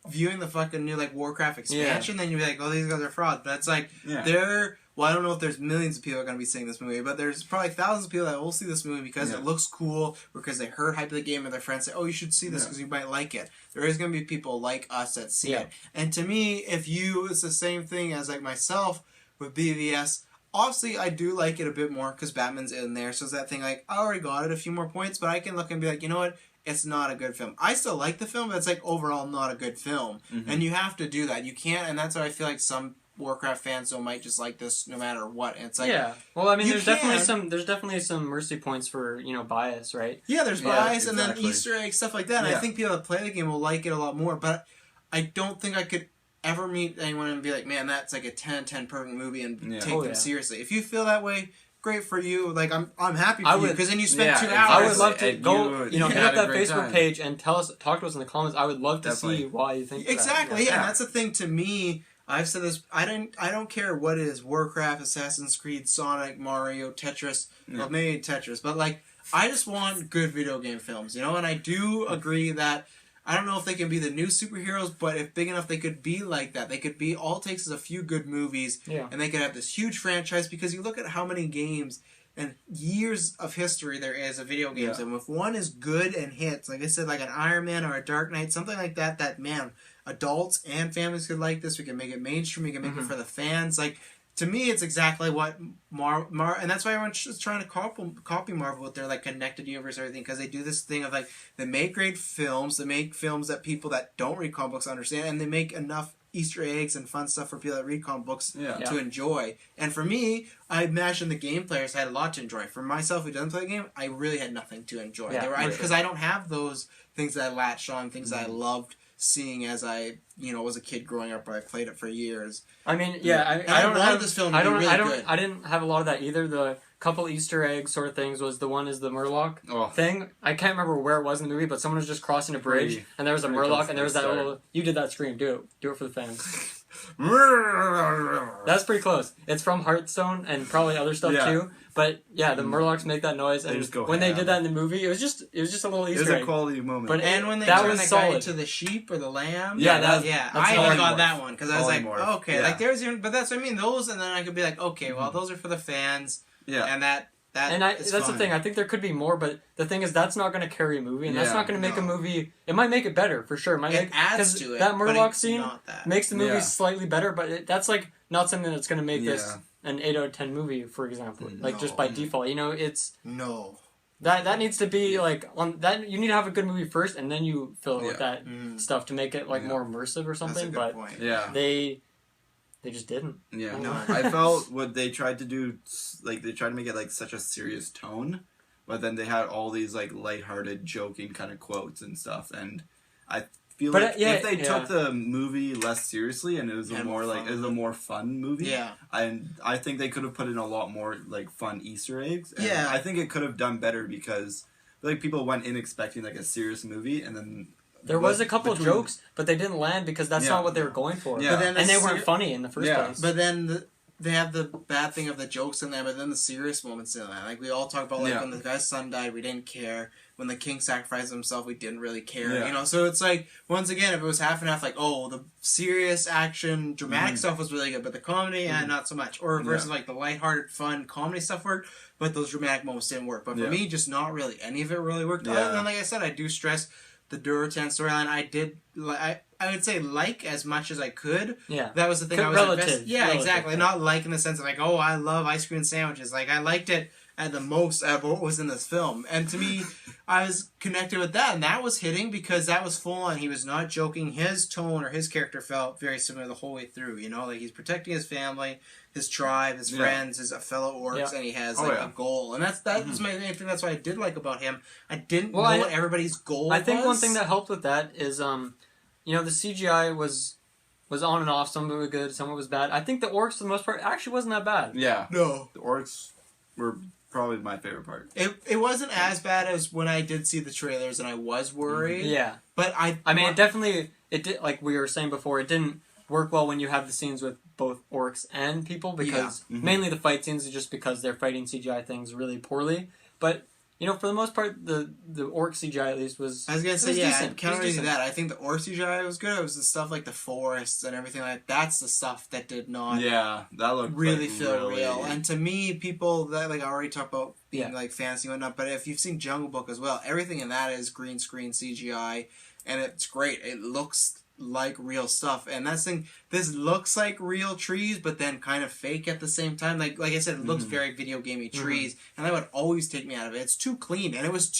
Speaker 1: viewing the fucking new like Warcraft expansion, then you'd be like, oh, these guys are frauds. But it's like I don't know if there's millions of people that are going to be seeing this movie, but there's probably thousands of people that will see this movie because it looks cool, or because they heard hype of the game and their friends say, oh, you should see this because you might like it. There is going to be people like us that see it. And to me, it's the same thing as like myself with BVS. Obviously, I do like it a bit more because Batman's in there, so it's that thing like, I already got it a few more points, but I can look and be like, you know what? It's not a good film. I still like the film, but it's like overall not a good film. And you have to do that. You can't, and that's why I feel like some Warcraft fans might just like this no matter what. And it's like,
Speaker 2: well, I mean, there's definitely some mercy points for bias, right?
Speaker 1: Yeah, there's bias, and then Easter eggs, stuff like that. And I think people that play the game will like it a lot more. But I don't think I could ever meet anyone and be like, man, that's like a 10/10 perfect movie, and take them seriously. If you feel that way, great for you. Like I'm happy for you, because then you spent 2 hours.
Speaker 2: I would love to go, hit up that Facebook page and talk to us in the comments. I would love to see why you think
Speaker 1: exactly. And that's the thing to me. I've said this. I don't care what it is. Warcraft, Assassin's Creed, Sonic, Mario, Tetris. Well, maybe Tetris, but like I just want good video game films, And I do agree that I don't know if they can be the new superheroes, but if big enough, they could be like that. They could be, all it takes is a few good movies, and they could have this huge franchise, because you look at how many games and years of history there is of video games, and if one is good and hits, like I said, like an Iron Man or a Dark Knight, something like that, man, adults and families could like this. We can make it mainstream. We can make it for the fans. Like, to me, it's exactly what and that's why everyone's just trying to copy Marvel with their like connected universe and everything, because they do this thing of like, they make great films, they make films that people that don't read comic books understand, and they make enough Easter eggs and fun stuff for people that read comic books to enjoy. And for me, I imagine the game players had a lot to enjoy. For myself, who doesn't play the game, I really had nothing to enjoy. Because I don't have those things that I latched on, things that I loved seeing as I was a kid growing up, where I played it for years.
Speaker 2: I mean, I don't
Speaker 1: want this film to be really good.
Speaker 2: I didn't have a lot of that either. The couple Easter egg sort of things was the one is the Murloc thing. I can't remember where it was in the movie, but someone was just crossing a bridge, and there was a Murloc, and there was that little. You did that scream. Do it for the fans. That's pretty close. It's from Hearthstone and probably other stuff too. But the Murlocs make that noise, and when they did that in the movie, it was just a little Easter egg.
Speaker 3: It was a quality moment.
Speaker 1: But when they turned the guy into the sheep or the lamb, I even got that one, because I was like, okay, like there's even, but that's what I mean. Those, and then I could be like, okay, well, those are for the fans, and that
Speaker 2: That's the thing. I think there could be more, but the thing is, that's not going to carry a movie, and that's not going to make a movie. It might make it better for sure.
Speaker 1: It adds to it.
Speaker 2: That Murloc scene makes the movie slightly better, but that's like not something that's going to make this an 8 out of 10 movie, for example. Like just by default, it's that needs to be like on that. You need to have a good movie first, and then you fill it with that stuff to make it like more immersive or something. But they just didn't.
Speaker 3: Yeah, no. I felt what they tried to do, like they tried to make it like such a serious tone, but then they had all these like lighthearted, joking kind of quotes and stuff, and I feel like if they took the movie less seriously and it was a more fun movie, I think they could have put in a lot more like fun Easter eggs. And I think it could have done better because like people went in expecting like a serious movie, and then.
Speaker 2: There was a couple jokes, but they didn't land because that's not what they were going for. Yeah. And they weren't funny in the first place.
Speaker 1: But then they have the bad thing of the jokes in there, but then the serious moments in there. Like, we all talk about, like, when the guy's son died, we didn't care. When the king sacrificed himself, we didn't really care. You know, so it's like, once again, if it was half and half, like, oh, the serious action, dramatic stuff was really good, but the comedy, not so much. Or versus, like, the lighthearted, fun comedy stuff worked, but those dramatic moments didn't work. But for me, just not really any of it really worked. Other than, like I said, I do stress the Durotan storyline. I would say like as much as I could. Yeah. That was the thing I was invested. Yeah, exactly. Not like in the sense of like, oh, I love ice cream sandwiches. Like, I liked it at the most of what was in this film. And to me, I was connected with that, and that was hitting because that was full on. He was not joking. His tone or his character felt very similar the whole way through, you know? Like, he's protecting his family, his tribe, his friends, his fellow orcs, and he has a goal. And that was my main thing. That's what I did like about him. I didn't know what everybody's goal was.
Speaker 2: I think one thing that helped with that is, you know, the CGI was on and off. Some of it was good, some of it was bad. I think the orcs, for the most part, actually wasn't that bad.
Speaker 3: Yeah. No. The orcs were probably my favorite part.
Speaker 1: It wasn't as bad as when I did see the trailers and I was worried. Yeah. But I
Speaker 2: mean, it did, like we were saying before, it didn't work well when you have the scenes with both orcs and people because mainly the fight scenes is just because they're fighting CGI things really poorly. But, you know, for the most part, the orc CGI at least was
Speaker 1: I was going to say, decent. Counter that. I think the orc CGI was good. It was the stuff like the forests and everything like that. That's the stuff that did not
Speaker 3: that looked
Speaker 1: really feel real. And to me, people that, like, I already talked about being, like, fantasy and whatnot, but if you've seen Jungle Book as well, everything in that is green screen CGI, and it's great. It looks like real stuff, and that's the thing. This looks like real trees, but then kind of fake at the same time. Like I said, it looks very video gamey trees, and that would always take me out of it. It's too clean, and it was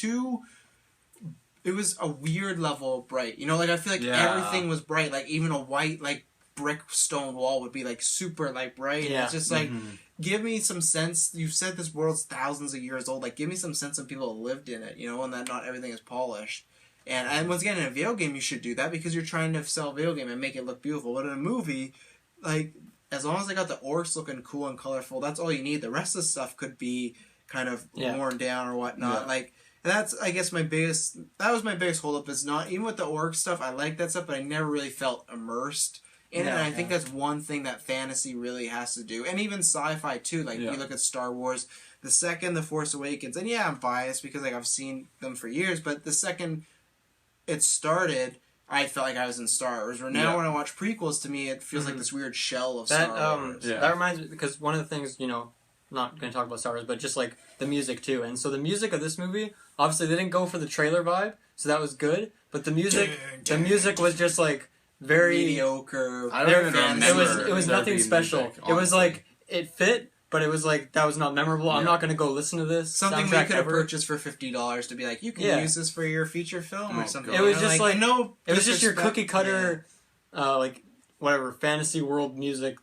Speaker 1: a weird level of bright. You know, like I feel like everything was bright. Like even a white like brick stone wall would be like super like bright. Yeah. It's just like give me some sense. You've said this world's thousands of years old. Like give me some sense of people who lived in it. You know, and that not everything is polished. And once again, in a video game, you should do that because you're trying to sell a video game and make it look beautiful. But in a movie, like, as long as they got the orcs looking cool and colorful, that's all you need. The rest of the stuff could be kind of worn down or whatnot. Yeah. Like, that's, I guess, that was my biggest holdup is not, even with the orc stuff, I like that stuff, but I never really felt immersed in it. And I think that's one thing that fantasy really has to do. And even sci-fi, too. Like, you look at Star Wars, the second The Force Awakens, and I'm biased because, like, I've seen them for years, but the second it started, I felt like I was in Star Wars. Where now when I watch prequels, to me, it feels like this weird shell of Star Wars.
Speaker 2: That reminds me, because one of the things, you know, I'm not going to talk about Star Wars, but just like the music too. And so the music of this movie, obviously they didn't go for the trailer vibe, so that was good. But the music was just like very
Speaker 1: mediocre.
Speaker 3: I don't even remember.
Speaker 2: It was nothing special. Music, it was like it fit. But it was like, that was not memorable. I'm not going to go listen to this.
Speaker 1: Something we could have purchased for $50 to be like, you can use this for your feature film or something.
Speaker 2: It was just like no, it was just your cookie cutter, like, whatever, fantasy world music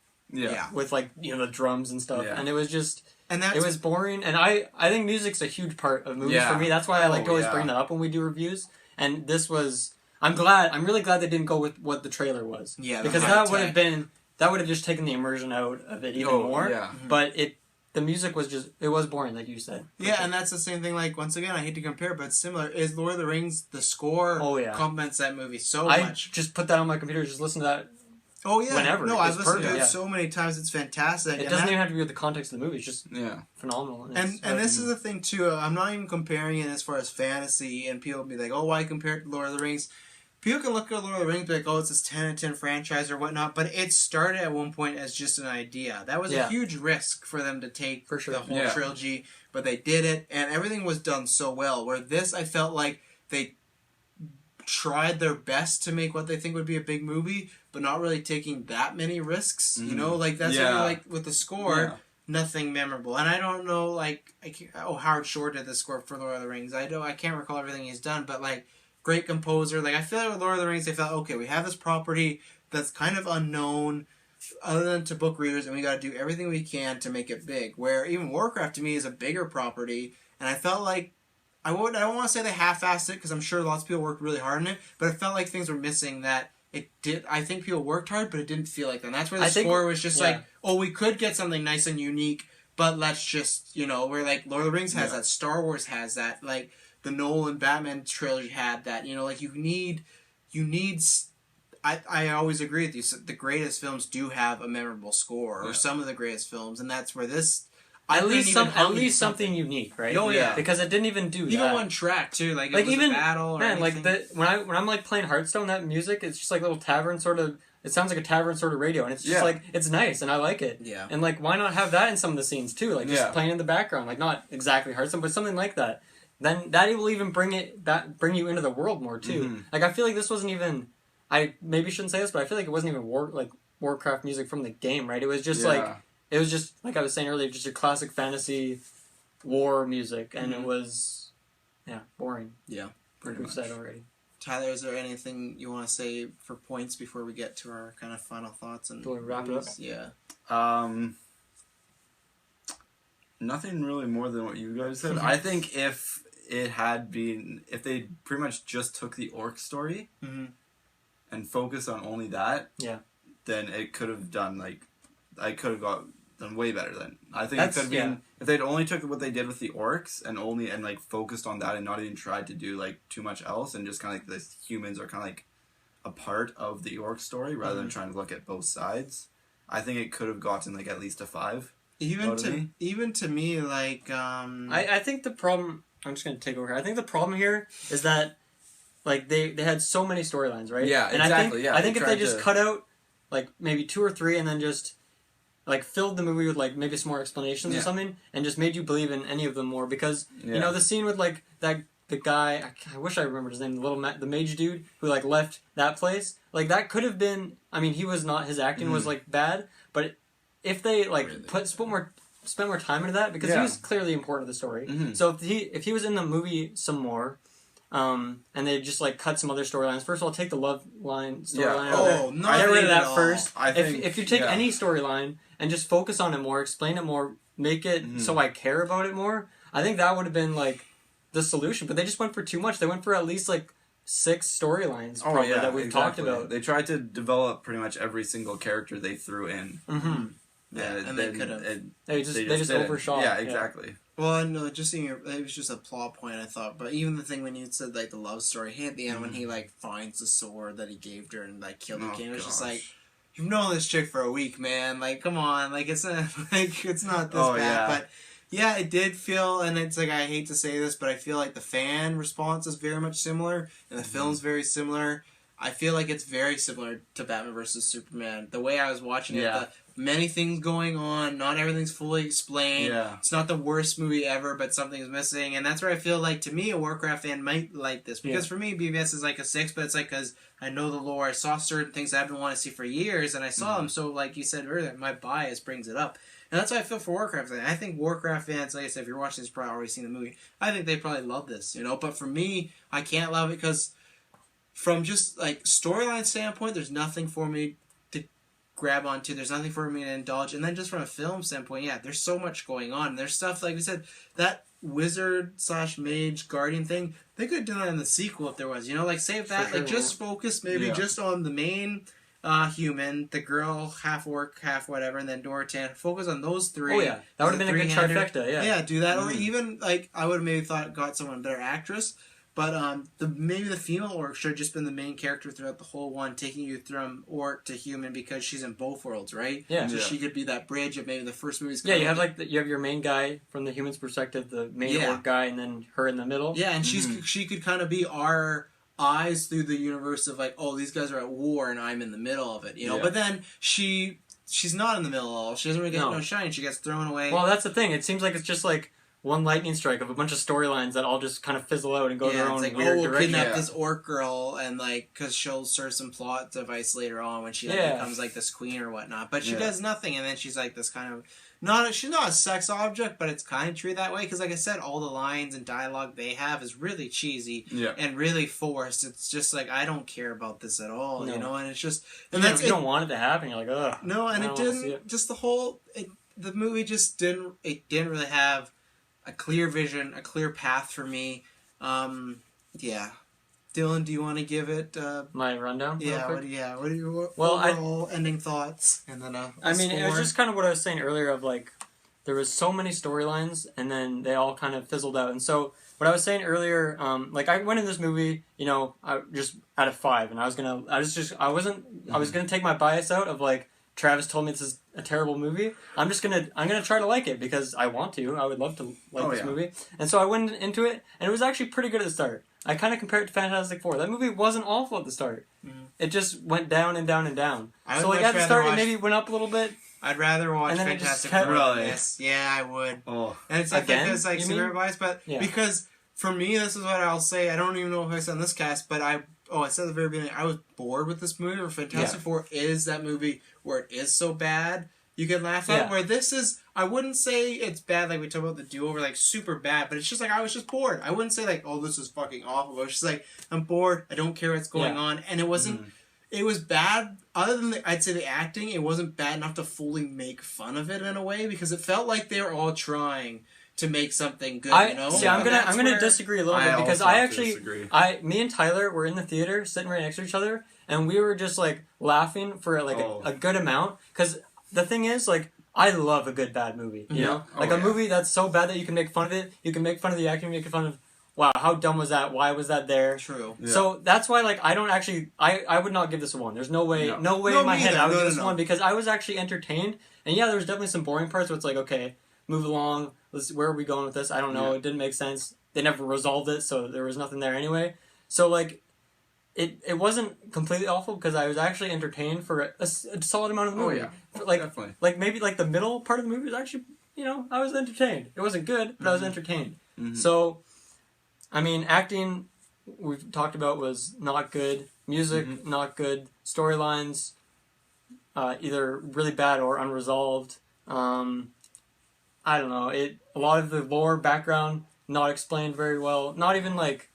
Speaker 2: with like, you know, the drums and stuff. And it was just, it was boring. And I think music's a huge part of movies for me. That's why I like to always bring that up when we do reviews. And this was, I'm really glad they didn't go with what the trailer was. Yeah. Because that would have just taken the immersion out of it even more. Yeah. But the music was it was boring, like you said.
Speaker 1: Yeah, and that's the same thing, like, once again, I hate to compare, but it's similar. Is Lord of the Rings, the score complements that movie so much. I
Speaker 2: just put that on my computer, just listen to that whenever.
Speaker 1: No, I've listened to it so many times, it's fantastic.
Speaker 2: It doesn't even have to be with the context of the movie, it's just phenomenal.
Speaker 1: And this is the thing, too, I'm not even comparing it as far as fantasy, and people will be like, oh, why compare it to Lord of the Rings? people can look at Lord of the Rings and be like, oh, it's this 10 and 10 franchise or whatnot, but it started at one point as just an idea. That was a huge risk for them to take
Speaker 2: for sure.
Speaker 1: the whole trilogy, but they did it, and everything was done so well. Where this, I felt like they tried their best to make what they think would be a big movie, but not really taking that many risks. You know, like that's what like with the score, nothing memorable. And I don't know, like Howard Shore did the score for Lord of the Rings. I can't recall everything he's done, but like great composer. Like I feel like with Lord of the Rings, they felt okay. We have this property that's kind of unknown, other than to book readers, and we got to do everything we can to make it big. Where even Warcraft to me is a bigger property, and I felt like I don't want to say they half-assed it because I'm sure lots of people worked really hard on it, but it felt like things were missing that it did. I think people worked hard, but it didn't feel like that. And that's where the score was just like, oh, we could get something nice and unique, but let's just, where like Lord of the Rings has that, Star Wars has that, like the Nolan Batman trilogy had that, like you need. I always agree with you. So the greatest films do have a memorable score, or some of the greatest films, and that's where this.
Speaker 2: At least something unique, right?
Speaker 1: Oh yeah,
Speaker 2: because it didn't even do
Speaker 1: even one track too, like it was
Speaker 2: even
Speaker 1: a battle. Or
Speaker 2: man,
Speaker 1: anything.
Speaker 2: like when I'm like playing Hearthstone, that music, it's just like little tavern sort of. It sounds like a tavern sort of radio, and it's just like it's nice, and I like it.
Speaker 1: Yeah.
Speaker 2: And like, why not have that in some of the scenes too? Like just playing in the background, like not exactly Hearthstone, but something like that. Then that will even bring you into the world more too. Mm-hmm. Like I feel like this wasn't even. I maybe shouldn't say this, but I feel like it wasn't even Warcraft music from the game, right? It was just It was just, like I was saying earlier, just a classic fantasy war music, and it was, boring.
Speaker 1: Yeah,
Speaker 2: pretty much. We've said already.
Speaker 1: Tyler, is there anything you want to say for points before we get to our kind of final thoughts? And
Speaker 2: do we wrap it up?
Speaker 1: Yeah.
Speaker 3: Nothing really more than what you guys said. I think if they pretty much just took the orc story and focused on only that, then it could have done, I could have done way better then. I think it could have been if they'd only took what they did with the orcs and focused on that and not even tried to do too much else, and just kind of the humans are kind of a part of the orc story rather than trying to look at both sides. I think it could have gotten at least a 5. Even
Speaker 1: to me,
Speaker 2: I think the problem. I'm just gonna take over here. I think the problem here is that they had so many storylines, right?
Speaker 3: Yeah,
Speaker 2: and
Speaker 3: exactly.
Speaker 2: I think if they just cut out maybe 2 or 3 and then just filled the movie with maybe some more explanations or something, and just made you believe in any of them more, because the scene with the guy, I wish I remembered his name, the mage dude who left that place, that could have been, I mean, he was not, his acting was bad, but if they spent more time into that, because he was clearly important to the story. So if he was in the movie some more, and they just cut some other storylines. First of all, take the love line storyline out. Get rid of that first. If you take any storyline and just focus on it more, explain it more, make it so I care about it more, I think that would have been the solution. But they just went for too much. They went for at least 6 storylines that we've talked about.
Speaker 3: They tried to develop pretty much every single character they threw in.
Speaker 1: Yeah, and they could have.
Speaker 2: They just overshot.
Speaker 3: Yeah, exactly.
Speaker 1: Yeah. Well, no, just seeing it was just a plot point, I thought. But even the thing when you said the love story, at the end when he finds the sword that he gave her and killed the king, it was just you've known this chick for a week, man. Come on, it's not it's not this bad. Yeah. But yeah, it did feel, and it's I hate to say this, but I feel the fan response is very much similar, and the film's very similar. I feel it's very similar to Batman vs. Superman. The way I was watching it, many things going on, not everything's fully explained. Yeah. It's not the worst movie ever, but something's missing, and that's where I feel to me, a Warcraft fan might like this, because for me, BVS is a 6, but it's because I know the lore, I saw certain things I've been wanting to see for years, and I saw them, so like you said earlier, my bias brings it up. And that's how I feel for Warcraft fans. I think Warcraft fans, like I said, if you're watching this, you've probably already seen the movie. I think they probably love this, But for me, I can't love it because from just storyline standpoint, there's nothing for me to grab onto. There's nothing for me to indulge. And then just from a film standpoint, there's so much going on. There's stuff, like we said, that wizard/mage guardian thing, they could do that in the sequel if there was, save that. Sure, just focus maybe just on the main human, the girl, half orc, half whatever, and then Dorotan. Focus on those 3.
Speaker 2: Oh yeah, that would have been a good trifecta.
Speaker 1: Yeah, do that. Or even I would have maybe got someone better actress, but maybe the female orc should have just been the main character throughout the whole one, taking you from orc to human, because she's in both worlds, right? Yeah. So she could be that bridge of maybe the first movie's.
Speaker 2: Yeah, you have you have your main guy from the human's perspective, the main orc guy, and then her in the middle.
Speaker 1: Yeah, and she could kind of be our eyes through the universe of like, oh, these guys are at war and I'm in the middle of it, you know.
Speaker 3: Yeah.
Speaker 1: But then she's not in the middle at all. She doesn't really get no shine. She gets thrown away.
Speaker 2: Well, that's the thing. It seems like it's just like one lightning strike of a bunch of storylines that all just kind of fizzle out and go their own
Speaker 1: like,
Speaker 2: weird
Speaker 1: we'll
Speaker 2: direction.
Speaker 1: kidnap this orc girl, and like, because she'll serve some plot device later on when she like, becomes like this queen or whatnot. But she does nothing, and then she's like this kind of she's not a sex object, but it's kind of treated that way because, like I said, all the lines and dialogue they have is really cheesy and really forced. It's just like, I don't care about this at all, you know, and it's just and
Speaker 2: you don't want it to happen. You're like, ugh.
Speaker 1: No, and it didn't. Just the whole the movie just didn't. It didn't really have a clear vision, a clear path for me. Yeah. Dylan, do you want to give it
Speaker 2: my rundown?
Speaker 1: Yeah, what are your overall ending thoughts? And then
Speaker 2: I mean, it was just kind of what I was saying earlier of like there was so many storylines and then they all kind of fizzled out. And so what I was saying earlier, like I went in this movie, you know, I just out of 5, and I was gonna take my bias out of like Travis told me this is a terrible movie. I'm gonna try to like it because I want to. I would love to like this movie. And so I went into it, and it was actually pretty good at the start. I kind of compared it to Fantastic Four. That movie wasn't awful at the start. It just went down and down and down. So like at the start, it maybe went up a little bit.
Speaker 1: I'd rather watch Fantastic Four.
Speaker 3: Really?
Speaker 1: Yes. Yeah, I would.
Speaker 3: Oh.
Speaker 1: And it's like because like super biased, but because for me, this is what I'll say. I don't even know if I said in this cast, but I said at the very beginning, I was bored with this movie. Where Fantastic Four is that movie where it is so bad you can laugh at. Where this is, I wouldn't say it's bad like we talked about the Do-Over, like super bad, but it's just like I was just bored. I wouldn't say like, oh, this is fucking awful. But it's just like, I'm bored. I don't care what's going on. And it wasn't, it was bad. Other than I'd say the acting, it wasn't bad enough to fully make fun of it in a way because it felt like they were all trying to make something good, you know?
Speaker 2: See, I'm gonna disagree a little bit because me and Tyler were in the theater sitting right next to each other, and we were just like laughing for like a good amount. Because the thing is, like, I love a good bad movie, you know, like a movie that's so bad that you can make fun of it, you can make fun of the acting, make fun of, wow, how dumb was that? Why was that there?
Speaker 1: True.
Speaker 2: Yeah. So that's why, like, I don't actually, I would not give this a 1. There's no way, in my head I would give this a 1 because I was actually entertained, and there was definitely some boring parts where it's like, okay, move along. Where are we going with this? I don't know. It didn't make sense. They never resolved it, so there was nothing there anyway. So like, it wasn't completely awful because I was actually entertained for a solid amount of the movie. Like definitely. Like maybe like the middle part of the movie was actually, you know, I was entertained. It wasn't good, but I was entertained. So, I mean, acting we've talked about was not good. Music not good. Storylines either really bad or unresolved. I don't know. A lot of the lore background not explained very well. Not even like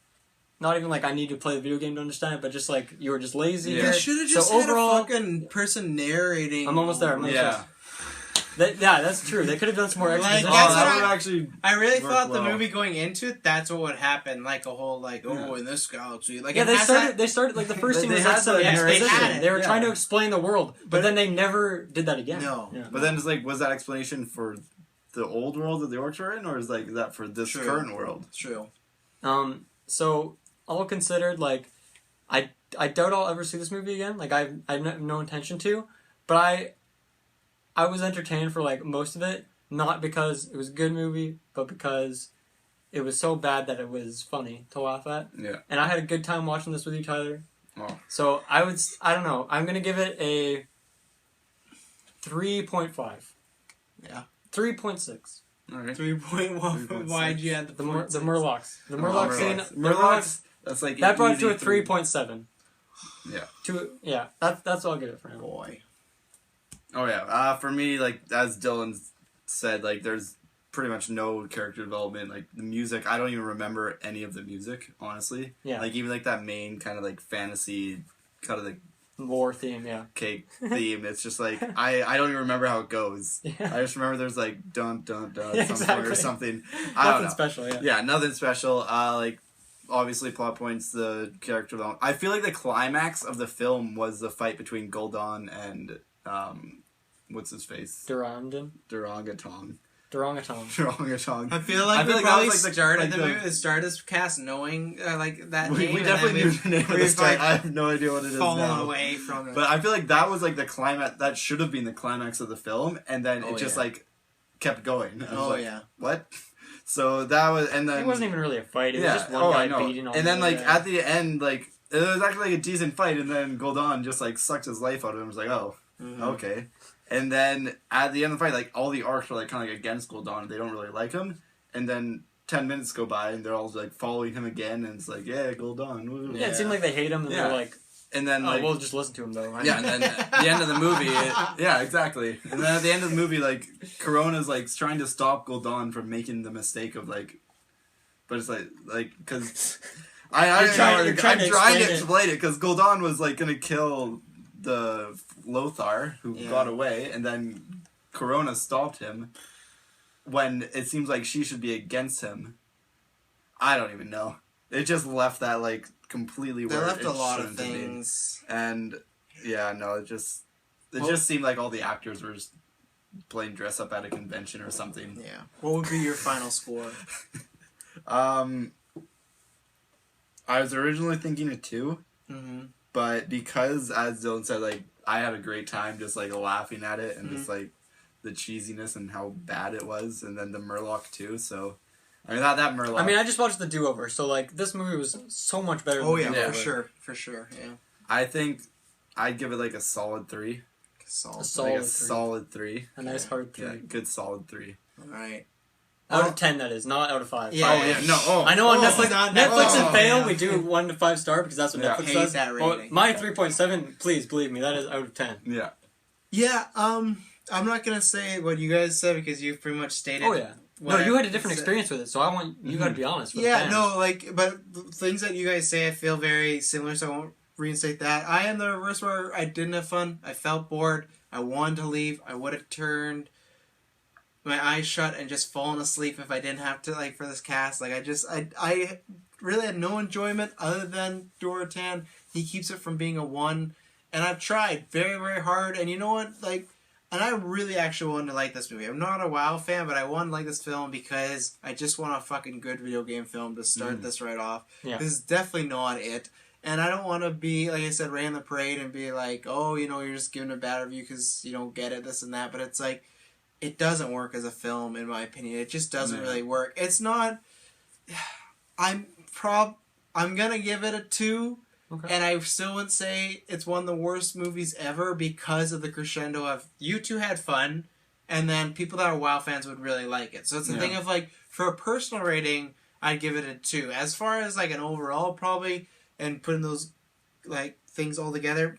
Speaker 2: I need to play the video game to understand it, but just like you were just lazy.
Speaker 1: Yeah. They should have just had a fucking person narrating.
Speaker 2: I'm almost there. That's true. They could have done some more exposition.
Speaker 1: I really thought the movie going into it, that's what would happen. Like a whole in this galaxy. Like
Speaker 2: they started like the first thing was like some exposition. They were trying to explain the world, but then they never did that again.
Speaker 1: No.
Speaker 3: Yeah. But then it's like, was that explanation for the old world that the orcs are in, or is like that for this current world?
Speaker 1: True.
Speaker 2: So all considered, like, I doubt I'll ever see this movie again. Like I have no intention to, but I was entertained for like most of it, not because it was a good movie, but because it was so bad that it was funny to laugh at.
Speaker 3: Yeah.
Speaker 2: And I had a good time watching this with you, Tyler.
Speaker 3: Oh.
Speaker 2: So I don't know. I'm gonna give it a 3.5.
Speaker 1: Yeah.
Speaker 2: 3.6.
Speaker 3: All right.
Speaker 1: 3.1. Why'd you add the
Speaker 2: Murlocs? The Murloc scene.
Speaker 3: Murlocs. That's like
Speaker 2: that brought it to a 3.7.
Speaker 3: Yeah.
Speaker 2: That's what I'll give it for him.
Speaker 1: Boy.
Speaker 3: Oh yeah. For me, like as Dylan said, like there's pretty much no character development. Like the music, I don't even remember any of the music, honestly.
Speaker 2: Yeah.
Speaker 3: Like even like that main kind of like fantasy kind of like
Speaker 2: war theme,
Speaker 3: cake theme. It's just like I don't even remember how it goes.
Speaker 2: Yeah.
Speaker 3: I just remember there's like dun dun dun
Speaker 2: exactly.
Speaker 3: or something.
Speaker 2: Nothing special.
Speaker 3: Yeah, nothing special. Like obviously plot points, the character development. I feel like the climax of the film was the fight between Gul'dan and what's his face?
Speaker 2: Durandon.
Speaker 3: Durangatong.
Speaker 1: I feel like we probably started the movie. It started this cast knowing like that name.
Speaker 3: We definitely knew the name of the start. I have no idea what it is now.
Speaker 1: Fallen away from it.
Speaker 3: But I feel like that was like the climax. That should have been the climax of the film, and then it just like kept going. What? So that was, and then
Speaker 2: it wasn't even really a fight. It was just one guy beating on.
Speaker 3: And then like at the end, like it was actually like a decent fight, and then Gul'dan just like sucked his life out of him. It was like, oh, okay. And then at the end of the fight, like all the orcs are like kind of like against Gul'dan. They don't really like him. And then 10 minutes go by, and they're all like following him again, and it's like, yeah, Gul'dan. Woo.
Speaker 2: Yeah, it seemed like they hate him, and they're like,
Speaker 3: and then like,
Speaker 2: we'll just listen to him though. Right?
Speaker 3: Yeah, and then at the end of the movie, yeah, exactly. And then at the end of the movie, like Corona's like trying to stop Gul'dan from making the mistake of like, but it's like because I'm trying to explain it because Gul'dan was like gonna kill the Lothar who got away, and then Corona stopped him when it seems like she should be against him. I don't even know. It just left that like completely
Speaker 1: they
Speaker 3: where
Speaker 1: left
Speaker 3: it
Speaker 1: a lot of
Speaker 3: shouldn't have
Speaker 1: things,
Speaker 3: been. And yeah, no, it just seemed like all the actors were just playing dress up at a convention or something.
Speaker 1: Yeah. What would be your final score?
Speaker 3: I was originally thinking a 2, but because, as Dylan said, like I had a great time just like laughing at it and just like the cheesiness and how bad it was, and then the Murloc too. So I mean that Murloc.
Speaker 2: I mean, I just watched the Do-Over, so like this movie was so much better.
Speaker 1: Oh yeah, for sure. Yeah.
Speaker 3: I think I'd give it like a solid 3. Solid 3.
Speaker 2: A nice hard 3.
Speaker 3: Yeah, good solid 3.
Speaker 1: All right.
Speaker 2: Out of 10, that is, not out of 5.
Speaker 1: Yeah.
Speaker 3: Oh yeah, no. Oh.
Speaker 2: I know on Netflix and Fail,
Speaker 1: yeah.
Speaker 2: we do 1 to 5 star because that's what Netflix does.
Speaker 1: That rating.
Speaker 2: My 3.7, please believe me, that is out of 10.
Speaker 3: Yeah.
Speaker 1: Yeah. I'm not gonna say what you guys said because you've pretty much stated.
Speaker 2: Oh yeah. No, you had a different experience with it, so I want you got to be honest. With fans.
Speaker 1: No, like, but things that you guys say, I feel very similar, so I won't reinstate that. I am the reverse where I didn't have fun. I felt bored. I wanted to leave. I would have turned my eyes shut and just fallen asleep if I didn't have to, like, for this cast. Like, I really had no enjoyment other than Dorothan. He keeps it from being a 1, and I've tried very, very hard, and you know what, like, and I really actually wanted to like this movie. I'm not a WoW fan, but I wanted to like this film because I just want a fucking good video game film to start this right off.
Speaker 2: Yeah.
Speaker 1: This is definitely not it. And I don't want to be, like I said, Ray in the Parade and be like, oh, you know, you're just giving a bad review because you don't get it, this and that. But it's like, it doesn't work as a film, in my opinion. It just doesn't really work. It's not... I'm going to give it a 2. Okay. And I still would say it's one of the worst movies ever because of the crescendo of you two had fun, and then people that are WoW fans would really like it. So it's a thing of like, for a personal rating, I'd give it a 2. As far as like an overall, probably, and putting those like things all together,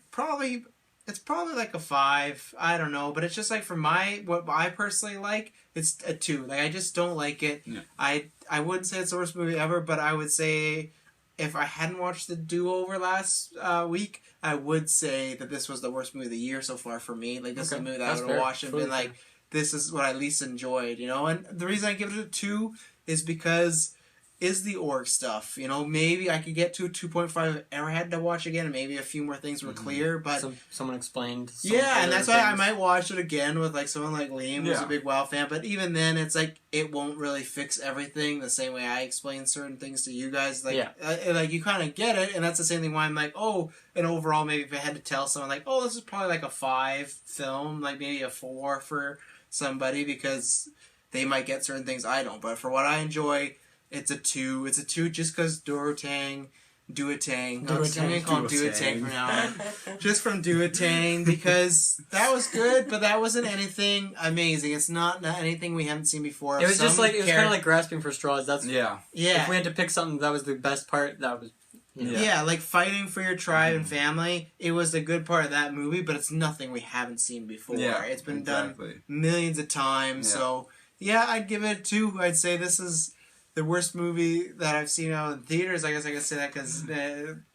Speaker 1: it's probably like a 5. I don't know, but it's just like for what I personally like, it's a 2. Like I just don't like it. Yeah. I wouldn't say it's the worst movie ever, but I would say, if I hadn't watched the Do-Over last week, I would say that this was the worst movie of the year so far for me. Like, this is a movie that I would have watched and been like, this is what I least enjoyed, you know? And the reason I give it a 2 is because is the orc stuff. You know, maybe I could get to a 2.5 if I ever had to watch again, and maybe a few more things were clear, but...
Speaker 2: Someone explained...
Speaker 1: and that's why I might watch it again with, like, someone like Liam, who's a big WoW fan, but even then, it's like, it won't really fix everything the same way I explain certain things to you guys. Like, like you kind of get it, and that's the same thing why I'm like, oh, and overall, maybe if I had to tell someone, like, oh, this is probably like a 5 film, like maybe a 4 for somebody, because they might get certain things I don't, but for what I enjoy... It's a 2. It's a 2 just because Duotang. I'm just going to call him Duotang from now on. Just from Duotang, because that was good, but that wasn't anything amazing. It's not anything we haven't seen before.
Speaker 2: It was just like, it was kind of like grasping for straws. That's
Speaker 1: Yeah.
Speaker 2: If we had to pick something that was the best part, that was...
Speaker 1: Yeah, like fighting for your tribe and family, it was a good part of that movie, but it's nothing we haven't seen before. Yeah, it's been done millions of times, so... Yeah, I'd give it a 2. I'd say this is... the worst movie that I've seen out in theaters. I guess I could say that because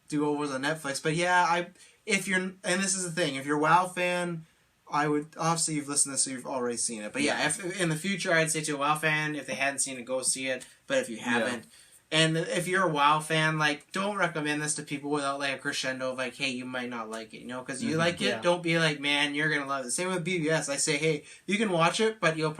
Speaker 1: Do-Over was on Netflix. But yeah, if you're, and this is the thing, if you're a WoW fan, I would, obviously you've listened to this, so you've already seen it. But yeah, if in the future, I'd say to a WoW fan, if they hadn't seen it, go see it. But if you haven't, and if you're a WoW fan, like, don't recommend this to people without like a crescendo of like, hey, you might not like it, you know, because you like it. Don't be like, man, you're gonna love it. Same with BBS. I say, hey, you can watch it, but you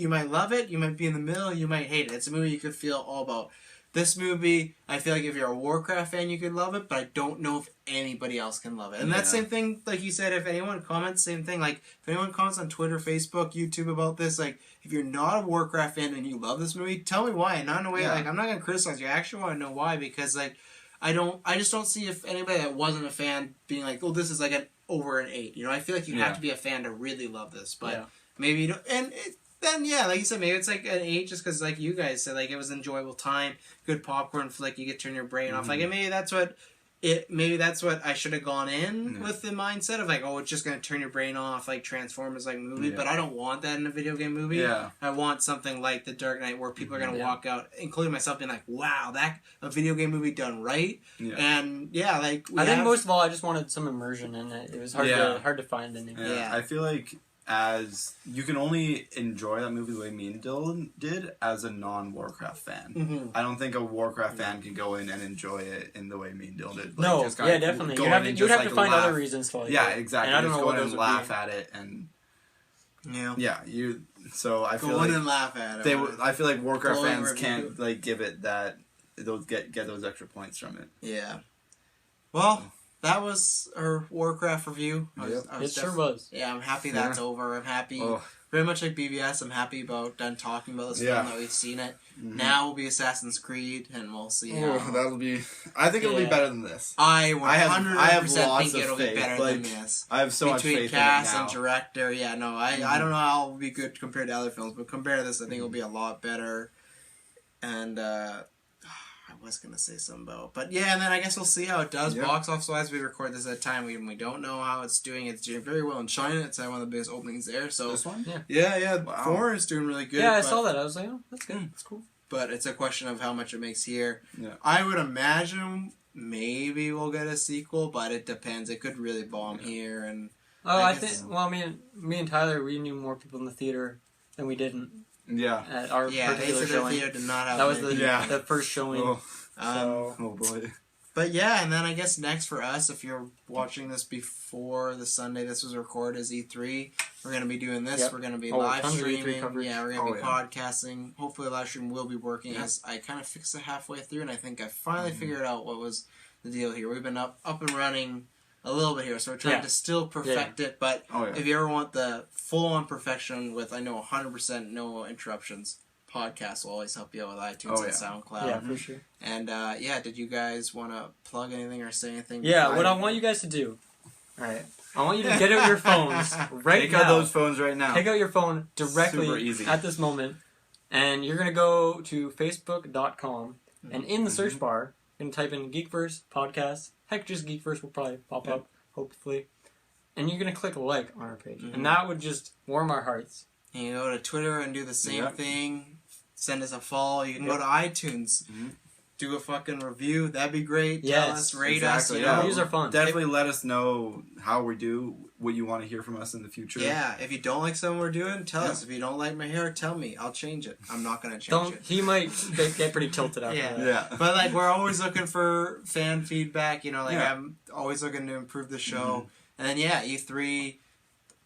Speaker 1: might love it, you might be in the middle, you might hate it. It's a movie you could feel all about. This movie, I feel like if you're a Warcraft fan, you could love it, but I don't know if anybody else can love it. And that same thing, like you said, if anyone comments, same thing. Like, if anyone comments on Twitter, Facebook, YouTube about this, like, if you're not a Warcraft fan and you love this movie, tell me why. Not in a way, like, I'm not going to criticize you. I actually want to know why, because, like, I just don't see if anybody that wasn't a fan being like, oh, this is like an over an 8. You know, I feel like you have to be a fan to really love this, but maybe you don't. And then like you said, maybe it's like an 8 just because, like you guys said, like it was an enjoyable time, good popcorn flick. You get to turn your brain off. Like, and maybe that's what I should have gone in with the mindset of like, oh, it's just gonna turn your brain off, like Transformers like movie. But I don't want that in a video game movie. I want something like The Dark Knight where people are gonna walk out, including myself, being like, wow, that a video game movie done right. And like
Speaker 2: I think most of all, I just wanted some immersion in it. It was hard to find anymore.
Speaker 3: I feel like as you can only enjoy that movie the way me and Dylan did as a non-Warcraft fan. I don't think a Warcraft fan can go in and enjoy it in the way me and Dylan did. Like,
Speaker 2: no, definitely. You'd have to find other reasons to like it.
Speaker 3: Exactly. And I don't know what those would laugh at it and So I feel like
Speaker 1: and laugh at it.
Speaker 3: I feel like Warcraft fans can't like give it that get those extra points from it. Yeah.
Speaker 1: Well. That was our Warcraft review.
Speaker 2: It sure was.
Speaker 1: Yeah, I'm happy that's over. I'm happy. Very much like BBS, I'm happy about done talking about this film that we've seen it. Now will be Assassin's Creed, and we'll see how...
Speaker 3: that'll be... I think it'll be better than this.
Speaker 1: I 100% think it'll be better than this.
Speaker 3: I have so much faith in it now.
Speaker 1: Between cast and director, I don't know how it'll be good compared to other films, but compared to this, I think it'll be a lot better. And, I was going to say something about... But and then I guess we'll see how it does. Box office wise, we record this at a time when we don't know how it's doing. It's doing very well in China. It's one of the biggest openings there. So
Speaker 3: this one?
Speaker 1: Yeah. Wow. Foreign's doing really good.
Speaker 2: Yeah, I saw that. I was like, oh, that's good. That's cool.
Speaker 1: But it's a question of how much it makes here. I would imagine maybe we'll get a sequel, but it depends. It could really bomb here. And
Speaker 2: I think... Well, me and Tyler, we knew more people in the theater than we didn't. At our particular showing.
Speaker 1: Did not have
Speaker 2: that was the first showing.
Speaker 3: Oh boy.
Speaker 1: But and then I guess next for us, if you're watching this before the Sunday this was recorded, is E3. We're going to be doing this. We're going to be live streaming. We're going to be podcasting. Hopefully the live stream will be working as I kind of fixed it halfway through, and I think I finally figured out what was the deal here. We've been up and running a little bit here, so we're trying to still perfect it, but if you ever want the full-on perfection with, I know, 100% no interruptions, podcasts will always help you out with iTunes and SoundCloud.
Speaker 2: Yeah, for sure.
Speaker 1: And, did you guys want to plug anything or say anything?
Speaker 2: Yeah, what I want you guys to do, alright, I want you to get out your phones right now.
Speaker 3: Take out those phones right now.
Speaker 2: Take out your phone directly at this moment, and you're going to go to facebook.com, and in the search bar, you're going to type in GeekVerse podcast. Heck, just GeekVerse will probably pop up, hopefully. And you're going to click like on our page. And that would just warm our hearts.
Speaker 1: And you go to Twitter and do the same thing. Send us a follow. You can go to iTunes. Do a fucking review. That'd be great. Tell us, rate us.
Speaker 2: Reviews are fun.
Speaker 3: Definitely let us know how we do, what you want to hear from us in the future.
Speaker 1: Yeah, if you don't like something we're doing, tell us. If you don't like my hair, tell me. I'll change it. I'm not going to change it.
Speaker 2: He might get pretty tilted after that.
Speaker 1: Yeah. But, like, we're always looking for fan feedback. You know, like, I'm always looking to improve the show. And then, E3,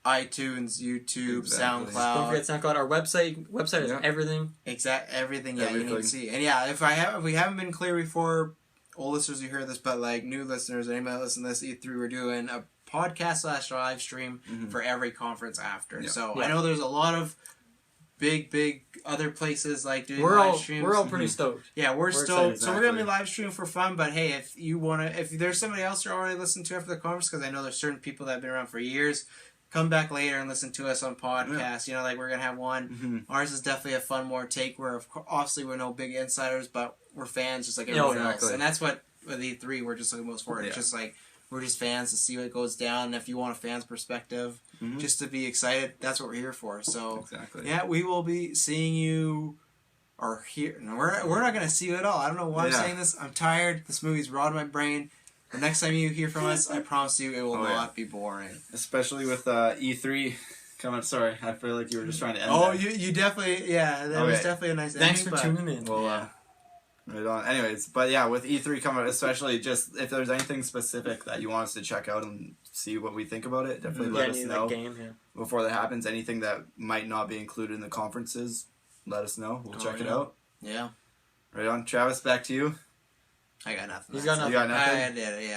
Speaker 1: iTunes, YouTube, SoundCloud.
Speaker 2: Don't forget SoundCloud. Our website is everything.
Speaker 1: Everything, you need to see. And, if we haven't been clear before, old listeners who hear this, but, like, new listeners, anybody listen to this, E3, we're doing a podcast / live stream for every conference after. So I know there's a lot of big other places like doing live streams.
Speaker 2: We're all pretty stoked.
Speaker 1: Yeah, we're stoked. So we're gonna be live streaming for fun. But hey, if there's somebody else you're already listening to after the conference, because I know there's certain people that have been around for years, come back later and listen to us on podcasts. You know, like we're gonna have one. Ours is definitely a fun more take. Where obviously we're no big insiders, but we're fans just like everyone else. And that's what with E3 we're just looking most for. It's just like. We're just fans to see what goes down, and if you want a fan's perspective, just to be excited, that's what we're here for. So, we will be seeing you, or here. No, we're not going to see you at all. I don't know why I'm saying this. I'm tired. This movie's raw to my brain. The next time you hear from us, I promise you it will not be boring.
Speaker 3: Especially with E3 coming. Sorry, I feel like you were just trying to end that.
Speaker 1: You definitely, that was definitely a nice ending.
Speaker 2: Thanks for tuning in.
Speaker 3: Well, right on. Anyways, but with E3 coming, especially just if there's anything specific that you want us to check out and see what we think about it, definitely let us know before that happens. Anything that might not be included in the conferences, let us know. We'll check it out.
Speaker 1: Yeah.
Speaker 3: Right on. Travis, back to you.
Speaker 1: I got nothing.
Speaker 2: He's got nothing.
Speaker 3: You got nothing?
Speaker 1: I did it,